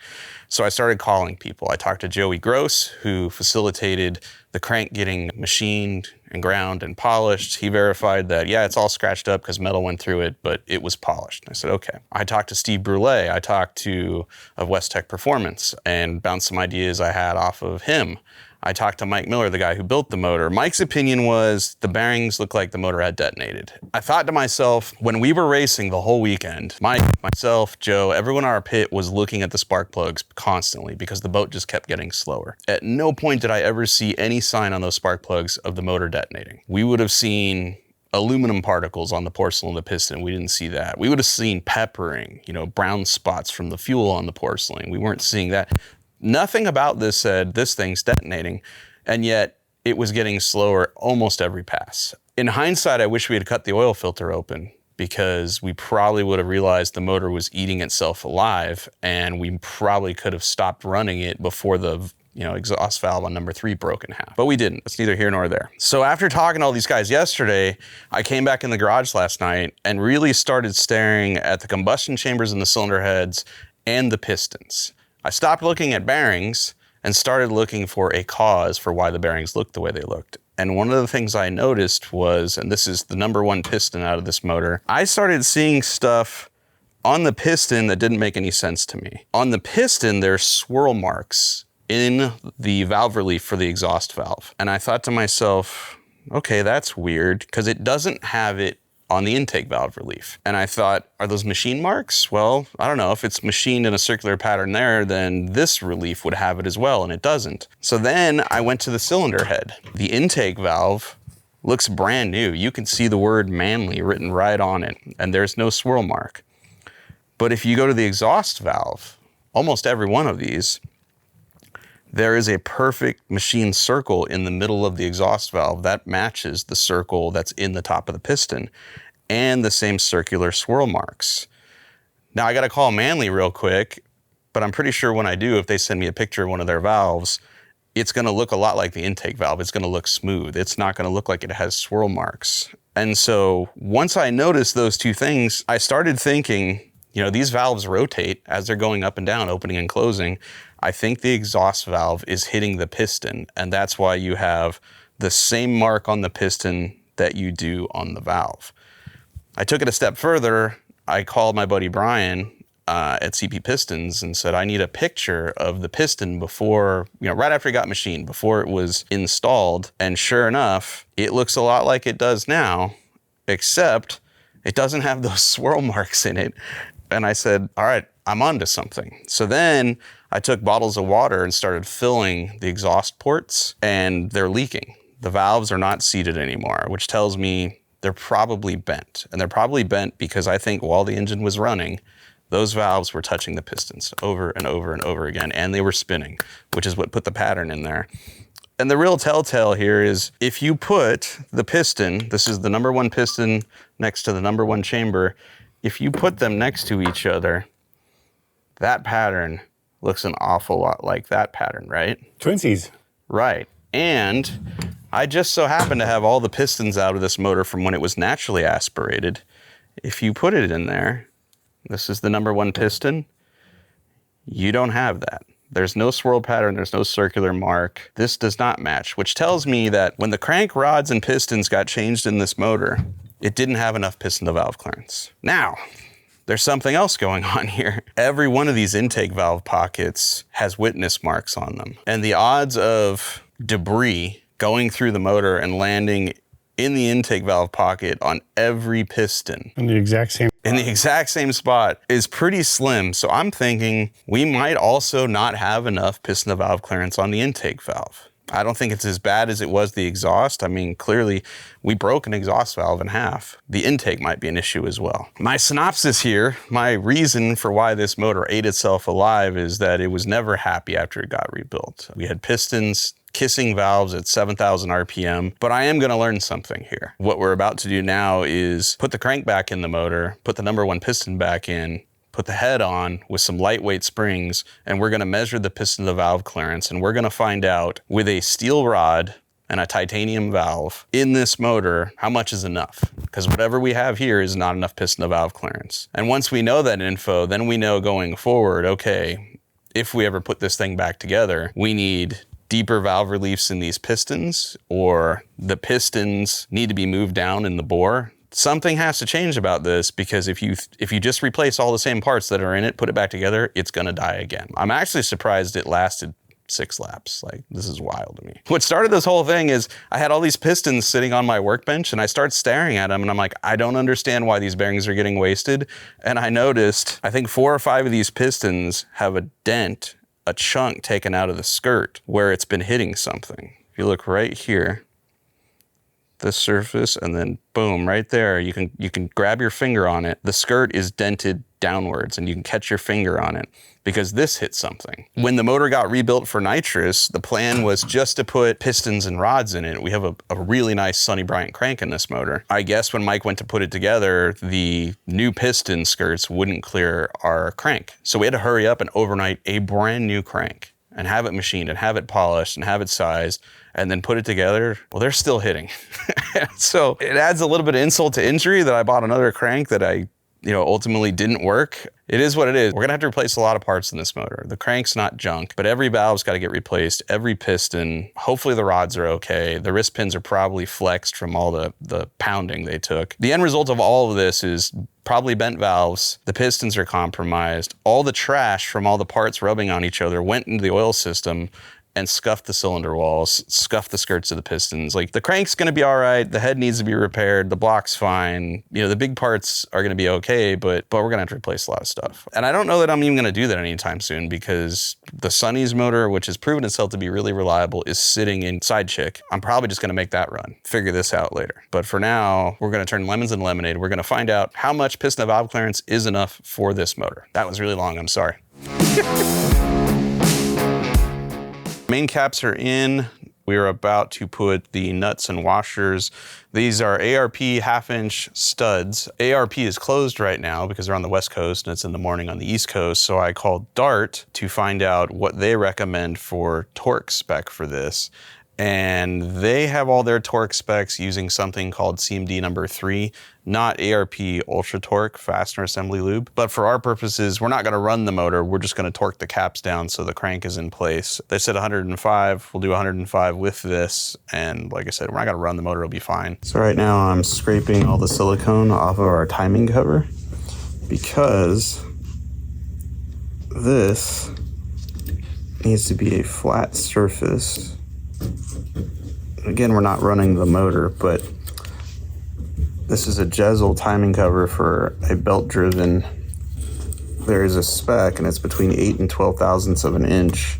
So I started calling people. I talked to Joey Gross, who facilitated the crank getting machined and ground and polished. He verified that, yeah, it's all scratched up because metal went through it, but it was polished. I said, okay. I talked to Steve Brule. I talked to of West Tech Performance and bounced some ideas I had off of him. I talked to Mike Miller, the guy who built the motor. Mike's opinion was the bearings looked like the motor had detonated. I thought to myself, when we were racing the whole weekend, Mike, myself, Joe, everyone in our pit was looking at the spark plugs constantly because the boat just kept getting slower. At no point did I ever see any sign on those spark plugs of the motor detonating. We would have seen aluminum particles on the porcelain of the piston. We didn't see that. We would have seen peppering, brown spots from the fuel on the porcelain. We weren't seeing that. Nothing about this said this thing's detonating, and yet it was getting slower almost every pass. In hindsight, I wish we had cut the oil filter open because we probably would have realized the motor was eating itself alive, and we probably could have stopped running it before the exhaust valve on number 3 broke in half. But we didn't. It's neither here nor there. So after talking to all these guys yesterday, I came back in the garage last night and really started staring at the combustion chambers and the cylinder heads and the pistons. I stopped looking at bearings and started looking for a cause for why the bearings looked the way they looked. And one of the things I noticed was, and this is the number 1 piston out of this motor, I started seeing stuff on the piston that didn't make any sense to me. On the piston, there's swirl marks in the valve relief for the exhaust valve. And I thought to myself, okay, that's weird, because it doesn't have it on the intake valve relief. And I thought, are those machine marks? Well, I don't know. If it's machined in a circular pattern there, then this relief would have it as well, and it doesn't. So then I went to the cylinder head. The intake valve looks brand new. You can see the word Manly written right on it, and there's no swirl mark. But if you go to the exhaust valve, almost every one of these, there is a perfect machine circle in the middle of the exhaust valve that matches the circle that's in the top of the piston, and the same circular swirl marks. Now I gotta call Manly real quick, but I'm pretty sure when I do, if they send me a picture of one of their valves, it's gonna look a lot like the intake valve. It's gonna look smooth. It's not gonna look like it has swirl marks. And so once I noticed those two things, I started thinking, these valves rotate as they're going up and down, opening and closing. I think the exhaust valve is hitting the piston, and that's why you have the same mark on the piston that you do on the valve. I took it a step further. I called my buddy Brian at CP Pistons and said, I need a picture of the piston before, right after it got machined, before it was installed. And sure enough, it looks a lot like it does now, except it doesn't have those swirl marks in it. And I said, all right, I'm onto something. So then I took bottles of water and started filling the exhaust ports, and they're leaking. The valves are not seated anymore, which tells me they're probably bent. And they're probably bent because I think while the engine was running, those valves were touching the pistons over and over and over again, and they were spinning, which is what put the pattern in there. And the real telltale here is if you put the piston, this is the number 1 piston next to the number 1 chamber, if you put them next to each other, that pattern looks an awful lot like that pattern, right? Twinsies. Right. And I just so happen to have all the pistons out of this motor from when it was naturally aspirated. If you put it in there, this is the number 1 piston, you don't have that. There's no swirl pattern, there's no circular mark. This does not match, which tells me that when the crank rods and pistons got changed in this motor, it didn't have enough piston to valve clearance. Now, there's something else going on here. Every one of these intake valve pockets has witness marks on them. And the odds of debris going through the motor and landing in the intake valve pocket on every piston in the exact same spot is pretty slim. So I'm thinking we might also not have enough piston to valve clearance on the intake valve. I don't think it's as bad as it was the exhaust. I mean, clearly we broke an exhaust valve in half. The intake might be an issue as well. My synopsis here, my reason for why this motor ate itself alive is that it was never happy after it got rebuilt. We had pistons kissing valves at 7,000 RPM, but I am gonna learn something here. What we're about to do now is put the crank back in the motor, put the number 1 piston back in, put the head on with some lightweight springs, and we're gonna measure the piston to valve clearance, and we're gonna find out with a steel rod and a titanium valve in this motor, how much is enough? Because whatever we have here is not enough piston to valve clearance. And once we know that info, then we know going forward, okay, if we ever put this thing back together, we need deeper valve reliefs in these pistons, or the pistons need to be moved down in the bore. Something has to change about this, because if you just replace all the same parts that are in it, put it back together, it's gonna die again. I'm actually surprised it lasted 6 laps. Like, this is wild to me. What started this whole thing is I had all these pistons sitting on my workbench, and I start staring at them, and I'm like, I don't understand why these bearings are getting wasted. And I noticed, I think 4 or 5 of these pistons have a dent, a chunk taken out of the skirt where it's been hitting something. If you look right here, this surface, and then boom, right there, you can grab your finger on it. The skirt is dented downwards, and you can catch your finger on it because this hit something. When the motor got rebuilt for Nitrous, the plan was just to put pistons and rods in it. We have a really nice Sonny Bryant crank in this motor. I guess when Mike went to put it together, the new piston skirts wouldn't clear our crank. So we had to hurry up and overnight a brand new crank and have it machined and have it polished and have it sized and then put it together. Well, they're still hitting. So it adds a little bit of insult to injury that I bought another crank that I ultimately didn't work. It is what it is. We're gonna have to replace a lot of parts in this motor. The crank's not junk, but every valve's gotta get replaced, every piston. Hopefully the rods are okay. The wrist pins are probably flexed from all the pounding they took. The end result of all of this is probably bent valves. The pistons are compromised. All the trash from all the parts rubbing on each other went into the oil system and scuffed the cylinder walls, scuffed the skirts of the pistons. Like, the crank's gonna be all right, the head needs to be repaired, the block's fine. The big parts are gonna be okay, but we're gonna have to replace a lot of stuff. And I don't know that I'm even gonna do that anytime soon because the Sonny's motor, which has proven itself to be really reliable, is sitting in Side Chick. I'm probably just gonna make that run, figure this out later. But for now, we're gonna turn lemons into lemonade. We're gonna find out how much piston to valve clearance is enough for this motor. That was really long, I'm sorry. Main caps are in. We are about to put the nuts and washers. These are ARP 1/2-inch studs. ARP is closed right now because they're on the West Coast and it's in the morning on the East Coast. So I called Dart to find out what they recommend for torque spec for this. And they have all their torque specs using something called CMD number 3, not ARP Ultra Torque Fastener Assembly Lube. But for our purposes, we're not gonna run the motor, we're just gonna torque the caps down so the crank is in place. They said 105, we'll do 105 with this. And like I said, we're not gonna run the motor, it'll be fine. So right now I'm scraping all the silicone off of our timing cover because this needs to be a flat surface. Again, we're not running the motor, but this is a Jezel timing cover for a belt-driven. There is a spec, and it's between 8 and 12 thousandths of an inch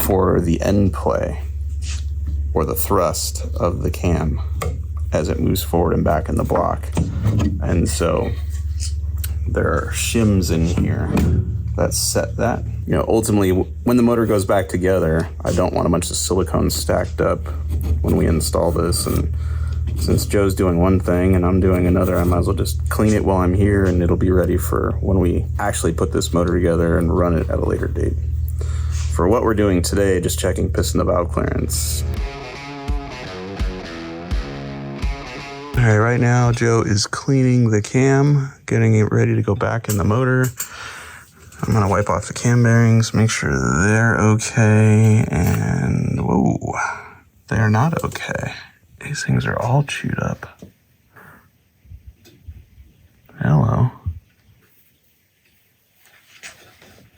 for the end play, or the thrust of the cam as it moves forward and back in the block. And so there are shims in here that set that. Ultimately, when the motor goes back together, I don't want a bunch of silicone stacked up when we install this. And since Joe's doing one thing and I'm doing another, I might as well just clean it while I'm here and it'll be ready for when we actually put this motor together and run it at a later date. For what we're doing today, just checking piston to valve clearance. All right, right now Joe is cleaning the cam, getting it ready to go back in the motor. I'm gonna wipe off the cam bearings, make sure they're okay, and whoa, they're not okay. These things are all chewed up. Hello.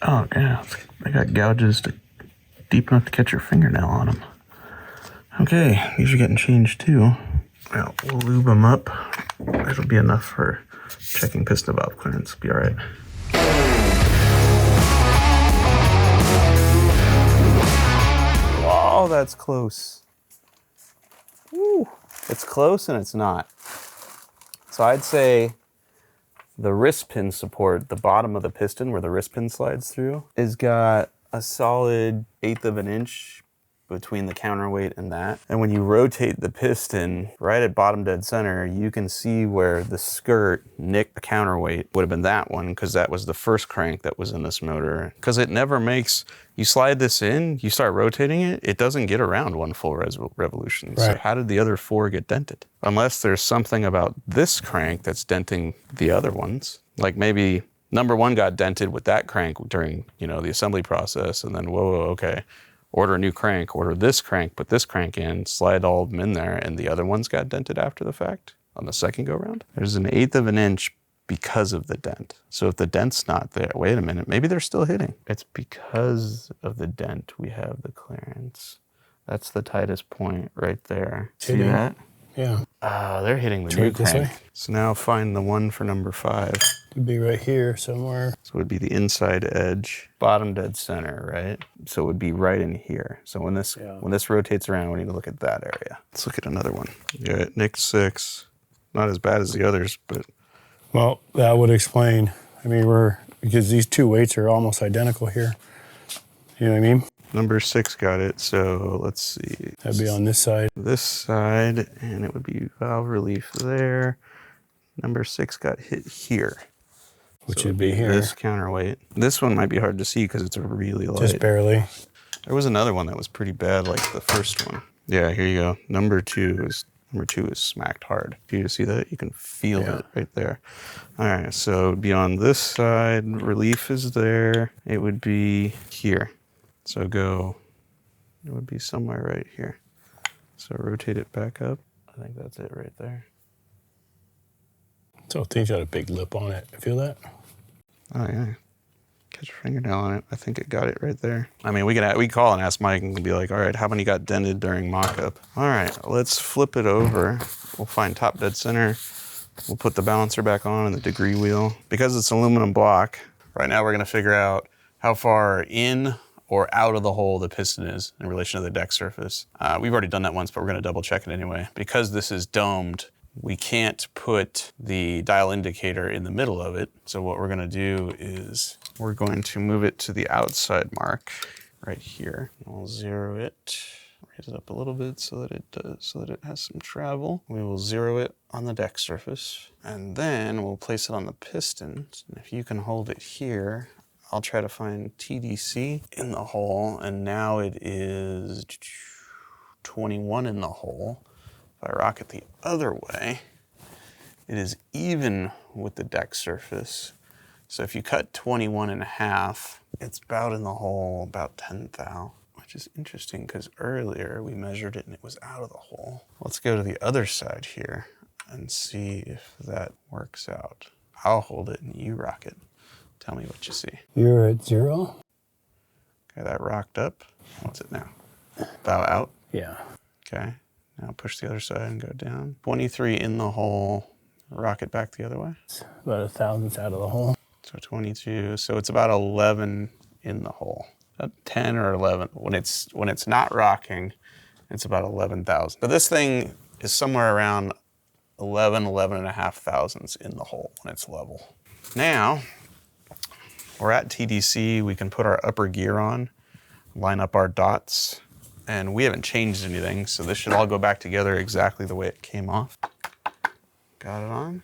Oh yeah, they got gouges deep enough to catch your fingernail on them. Okay, these are getting changed too. Well, we'll lube them up. It'll be enough for checking piston valve clearance. Be all right. Oh, that's close. Woo. It's close and it's not. So I'd say the wrist pin support, the bottom of the piston where the wrist pin slides through, has got a solid 1/8 of an inch between the counterweight and that. And when you rotate the piston right at bottom dead center, you can see where the skirt nicked the counterweight. Would have been that one because that was the first crank that was in this motor. Because it never makes, you slide this in, you start rotating it, it doesn't get around one full revolution. Right. So how did the other 4 get dented? Unless there's something about this crank that's denting the other ones. Like maybe number 1 got dented with that crank during, the assembly process, and then whoa, okay. Order a new crank, order this crank, put this crank in, slide all of them in there, and the other ones got dented after the fact on the second go round. There's an 1/8 of an inch because of the dent. So if the dent's not there, wait a minute, maybe they're still hitting. It's because of the dent we have the clearance. That's the tightest point right there. See that? Yeah. They're hitting the new crank. So now find the one for number 5. It'd be right here somewhere. So it would be the inside edge, bottom dead center, right? So it would be right in here. So when this rotates around, we need to look at that area. Let's look at another one. Yeah, Nick 6. Not as bad as the others, but. Well, that would explain. I mean, because these two weights are almost identical here. You know what I mean? Number 6 got it, so let's see. That'd be on this side. This side, and it would be valve relief there. Number 6 got hit here. Which would be here. This counterweight. This one might be hard to see because it's a really light. Just barely. There was another one that was pretty bad, like the first one. Yeah, here you go. Number 2 is smacked hard. If you see that, you can feel it right there. All right, so it would be on this side. Relief is there. It would be here. So it would be somewhere right here. So rotate it back up. I think that's it right there. So things got a big lip on it. Feel that? Oh yeah. Catch your fingernail on it. I think it got it right there. I mean, we can call and ask Mike and be like, all right, how many got dented during mock-up? All right, let's flip it over. We'll find top dead center. We'll put the balancer back on and the degree wheel. Because it's aluminum block, right now we're gonna figure out how far in or out of the hole the piston is in relation to the deck surface. We've already done that once, but we're gonna double check it anyway. Because this is domed, we can't put the dial indicator in the middle of it. So what we're gonna do is we're going to move it to the outside mark right here. We'll zero it, raise it up a little bit so that it has some travel. We will zero it on the deck surface, and then we'll place it on the pistons. And if you can hold it here, I'll try to find TDC in the hole, and now it is 21 in the hole. If I rock it the other way, it is even with the deck surface. So if you cut 21 in half, it's about in the hole, about 10 thou, which is interesting because earlier we measured it and it was out of the hole. Let's go to the other side here and see if that works out. I'll hold it and you rock it. Tell me what you see. You're at 0? Okay, that rocked up. What's it now? Bow out? Yeah. Okay, now push the other side and go down. 23 in the hole, rock it back the other way. It's about 1/1000th out of the hole. So 22, so it's about 11 in the hole. About 10 or 11. When it's not rocking, it's about 11,000. So this thing is somewhere around 11 and a half thousandths in the hole when it's level. Now, we're at TDC, we can put our upper gear on, line up our dots, and we haven't changed anything, so this should all go back together exactly the way it came off. Got it on?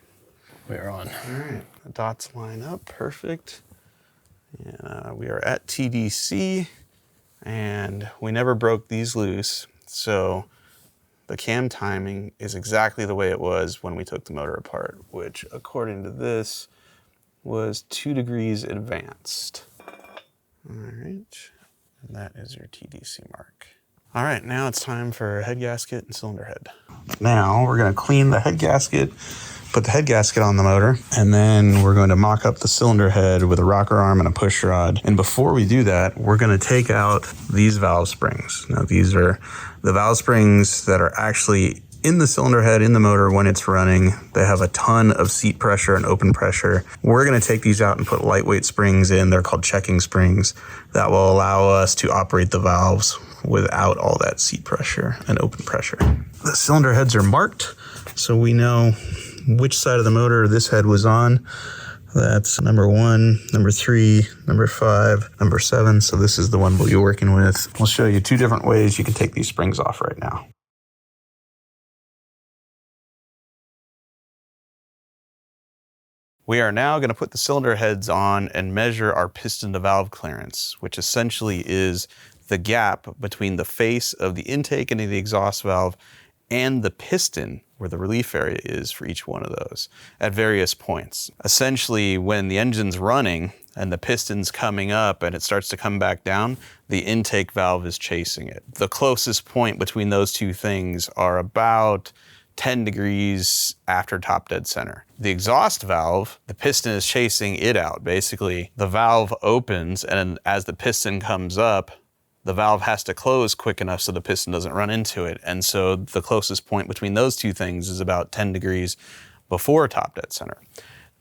We're on. All right, the dots line up, perfect. And we are at TDC, and we never broke these loose, so the cam timing is exactly the way it was when we took the motor apart, which according to this, was 2 degrees advanced. All right, and that is your TDC mark. All right, now it's time for head gasket and cylinder head. Now we're gonna clean the head gasket, put the head gasket on the motor, and then we're going to mock up the cylinder head with a rocker arm and a push rod. And before we do that, we're gonna take out these valve springs. Now these are the valve springs that are actually in the cylinder head, in the motor when it's running. They have a ton of seat pressure and open pressure. We're gonna take these out and put lightweight springs in. They're called checking springs that will allow us to operate the valves without all that seat pressure and open pressure. The cylinder heads are marked, so we know which side of the motor this head was on. That's number 1, number 3, number 5, number 7. So this is the one we'll be working with. We'll show you 2 different ways you can take these springs off right now. We are now going to put the cylinder heads on and measure our piston to valve clearance, which essentially is the gap between the face of the intake into the exhaust valve and the piston, where the relief area is for each one of those at various points. Essentially, when the engine's running and the piston's coming up and it starts to come back down, the intake valve is chasing it. The closest point between those two things are about 10 degrees after top dead center. The exhaust valve, the piston is chasing it out. Basically, the valve opens, and as the piston comes up, the valve has to close quick enough so the piston doesn't run into it. And so the closest point between those two things is about 10 degrees before top dead center.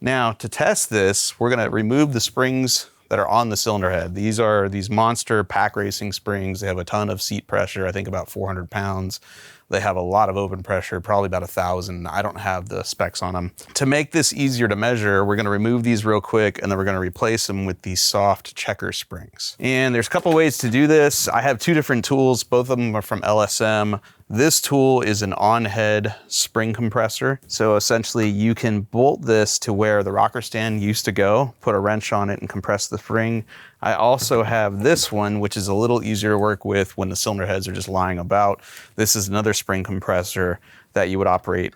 Now, to test this, we're gonna remove the springs that are on the cylinder head. These are these monster pack racing springs. They have a ton of seat pressure, I think about 400 pounds. They have a lot of open pressure, probably about 1,000. I don't have the specs on them. To make this easier to measure, we're gonna remove these real quick, and then we're gonna replace them with these soft checker springs. And there's a couple ways to do this. I have two different tools. Both of them are from LSM. This tool is an on-head spring compressor. So essentially you can bolt this to where the rocker stand used to go, put a wrench on it and compress the spring. I also have this one, which is a little easier to work with when the cylinder heads are just lying about. This is another spring compressor that you would operate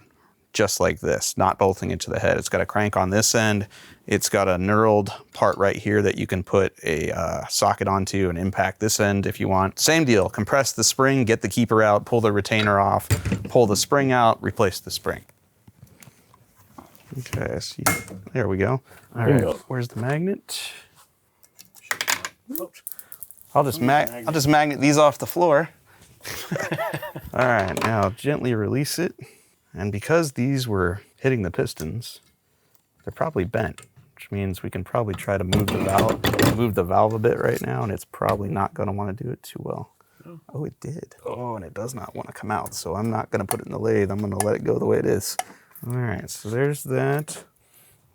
just like this, not bolting it to the head. It's got a crank on this end. It's got a knurled part right here that you can put a socket onto and impact this end if you want. Same deal, compress the spring, get the keeper out, pull the retainer off, pull the spring out, replace the spring. Okay, so there we go. All right, where's the magnet? I'll just magnet these off the floor. All right, now gently release it. And because these were hitting the pistons, they're probably bent, which means we can probably try to move the valve a bit right now, and it's probably not going to want to do it too well. Oh, it did. Oh, and it does not want to come out, so I'm not going to put it in the lathe. I'm going to let it go the way it is. All right, so there's that.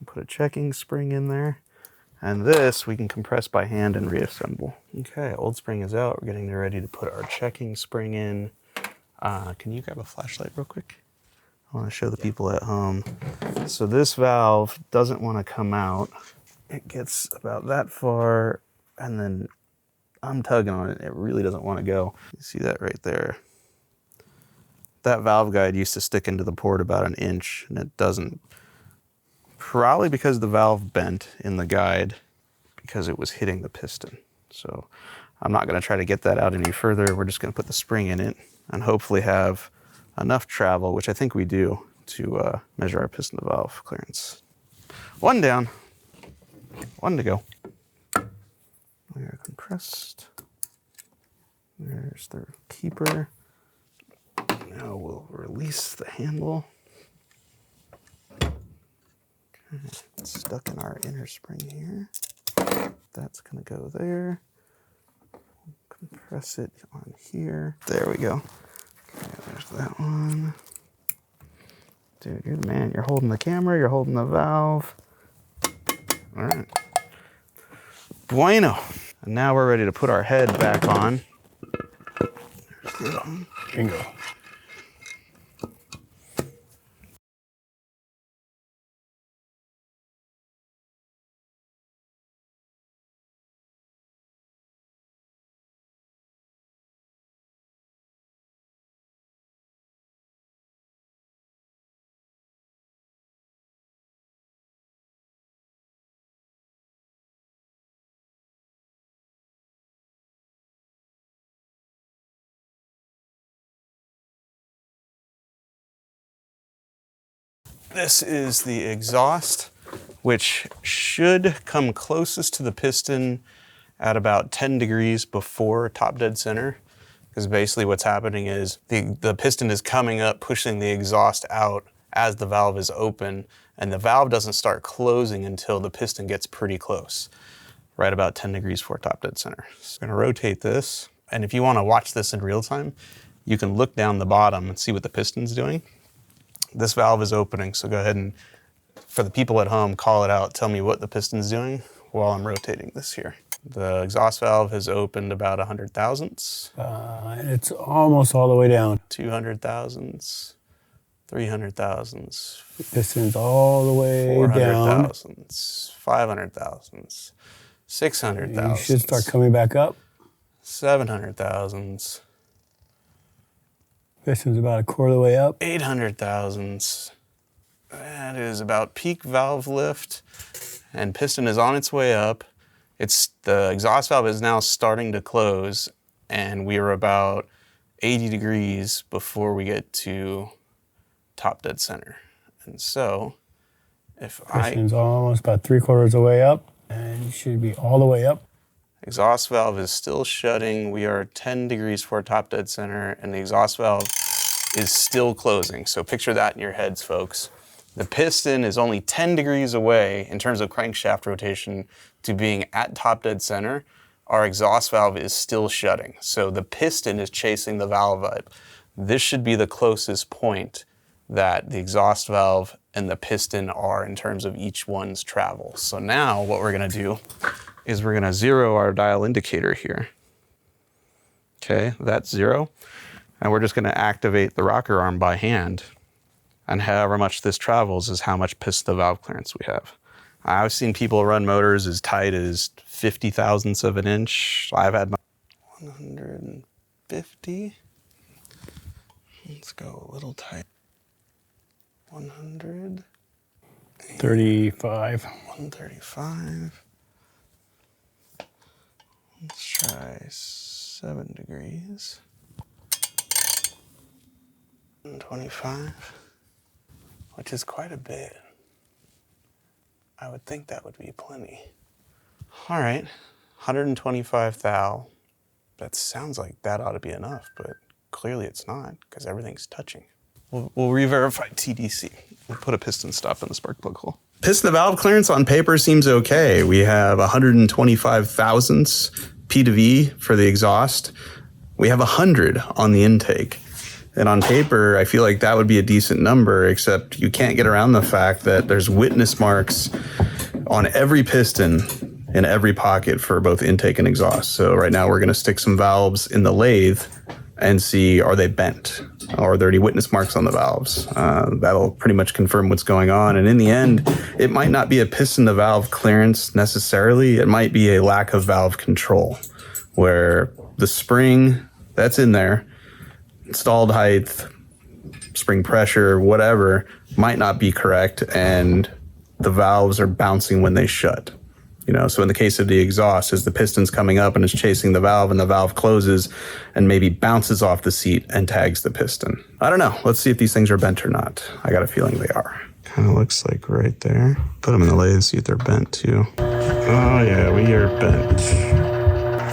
Put a checking spring in there. And this we can compress by hand and reassemble. Okay, old spring is out. We're getting ready to put our checking spring in. Can you grab a flashlight real quick? I want to show the people at home. So this valve doesn't want to come out. It gets about that far, and then I'm tugging on it. It really doesn't want to go. You see that right there? That valve guide used to stick into the port about 1 inch, and it doesn't. Probably because the valve bent in the guide because it was hitting the piston. So I'm not going to try to get that out any further. We're just going to put the spring in it and hopefully have enough travel, which I think we do, to measure our piston to valve clearance. 1 down, 1 to go. We are compressed. There's the keeper. Now we'll release the handle. It's stuck in our inner spring here. That's gonna go there. Compress it on here. There we go. Okay, there's that one. Dude, you're the man. You're holding the camera, you're holding the valve. All right. Bueno. And now we're ready to put our head back on. There's the other one. Bingo. This is the exhaust, which should come closest to the piston at about 10 degrees before top dead center. Because basically what's happening is the piston is coming up, pushing the exhaust out as the valve is open, and the valve doesn't start closing until the piston gets pretty close, right about 10 degrees before top dead center. So I'm gonna rotate this, and if you wanna watch this in real time, you can look down the bottom and see what the piston's doing. This valve is opening, so go ahead and, for the people at home, call it out. Tell me what the piston's doing while I'm rotating this here. The exhaust valve has opened about 100 thousandths. It's almost all the way down. 200 thousandths, 300 thousandths. Piston's all the way 400 down. thousandths, 500 thousandths, 600 thousandths. You should start coming back up. 700 thousandths. Piston's about 1/4 of the way up. 800 thousandths. That is about peak valve lift, and piston is on its way up. The exhaust valve is now starting to close, and we are about 80 degrees before we get to top dead center. And so if Piston's almost about 3/4 of the way up, and should be all the way up. Exhaust valve is still shutting. We are 10 degrees for top dead center, and the exhaust valve is still closing. So picture that in your heads, folks. The piston is only 10 degrees away in terms of crankshaft rotation to being at top dead center. Our exhaust valve is still shutting. So the piston is chasing the valve up. This should be the closest point that the exhaust valve and the piston are in terms of each one's travel. So now what we're gonna do is we're gonna zero our dial indicator here. Okay, that's 0. And we're just gonna activate the rocker arm by hand. And however much this travels is how much piston to valve clearance we have. I've seen people run motors as tight as 50 thousandths of an inch. I've had my 150. Let's go a little tight. 100. 35. 135. Let's try 7 degrees. 125, which is quite a bit. I would think that would be plenty. All right, 125 thou. That sounds like that ought to be enough, but clearly it's not because everything's touching. We'll re-verify TDC. We'll put a piston stop in the spark plug hole. Piston to valve clearance on paper seems okay. We have 125 thousandths P to V for the exhaust. We have 100 on the intake. And on paper, I feel like that would be a decent number, except you can't get around the fact that there's witness marks on every piston in every pocket for both intake and exhaust. So right now we're gonna stick some valves in the lathe and see, are they bent? Are there any witness marks on the valves? That'll pretty much confirm what's going on. And in the end, it might not be a piston to valve clearance necessarily. It might be a lack of valve control, where the spring that's in there, installed height, spring pressure, whatever, might not be correct, and the valves are bouncing when they shut. You know, so in the case of the exhaust, as the piston's coming up and it's chasing the valve and the valve closes and maybe bounces off the seat and tags the piston. I don't know. Let's see if these things are bent or not. I got a feeling they are. Kind of looks like right there. Put them in the lathe, see if they're bent too. Oh yeah, we are bent.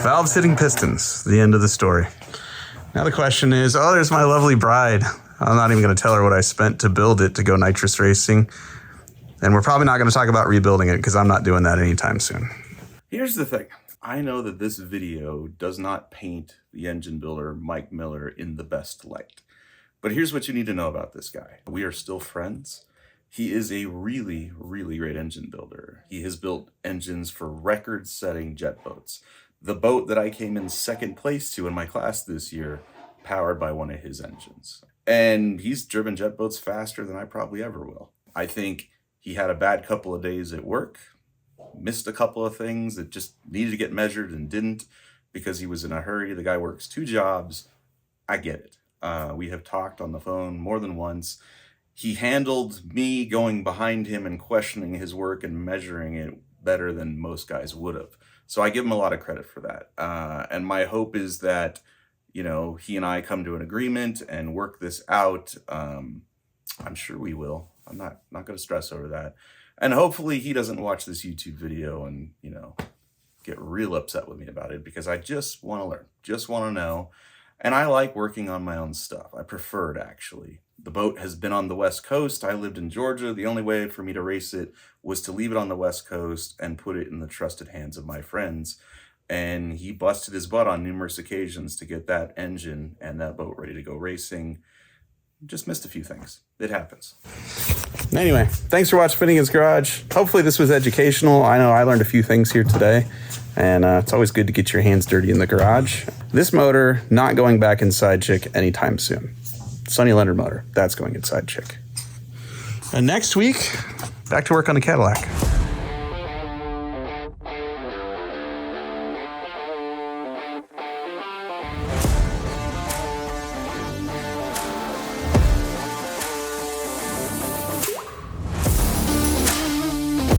Valves hitting pistons, the end of the story. Now the question is, oh, there's my lovely bride. I'm not even going to tell her what I spent to build it to go nitrous racing. And we're probably not going to talk about rebuilding it because I'm not doing that anytime soon. Here's the thing. I know that this video does not paint the engine builder, Mike Miller, in the best light. But here's what you need to know about this guy. We are still friends. He is a really, really great engine builder. He has built engines for record-setting jet boats. The boat that I came in second place to in my class this year, powered by one of his engines. And he's driven jet boats faster than I probably ever will. I think he had a bad couple of days at work, missed a couple of things that just needed to get measured and didn't because he was in a hurry. The guy works 2 jobs. I get it. We have talked on the phone more than once. He handled me going behind him and questioning his work and measuring it better than most guys would have. So I give him a lot of credit for that. And my hope is that, you know, he and I come to an agreement and work this out. I'm sure we will. I'm not going to stress over that. And hopefully he doesn't watch this YouTube video and, you know, get real upset with me about it, because I just want to learn, just want to know. And I like working on my own stuff. I prefer it, actually. The boat has been on the West Coast. I lived in Georgia. The only way for me to race it was to leave it on the West Coast and put it in the trusted hands of my friends. And he busted his butt on numerous occasions to get that engine and that boat ready to go racing. Just missed a few things. It happens. Anyway, thanks for watching Finnegan's Garage. Hopefully this was educational. I know I learned a few things here today, and it's always good to get your hands dirty in the garage. This motor, not going back inside chick anytime soon. Sonny Leonard motor, that's going inside chick. And next week, back to work on the Cadillac.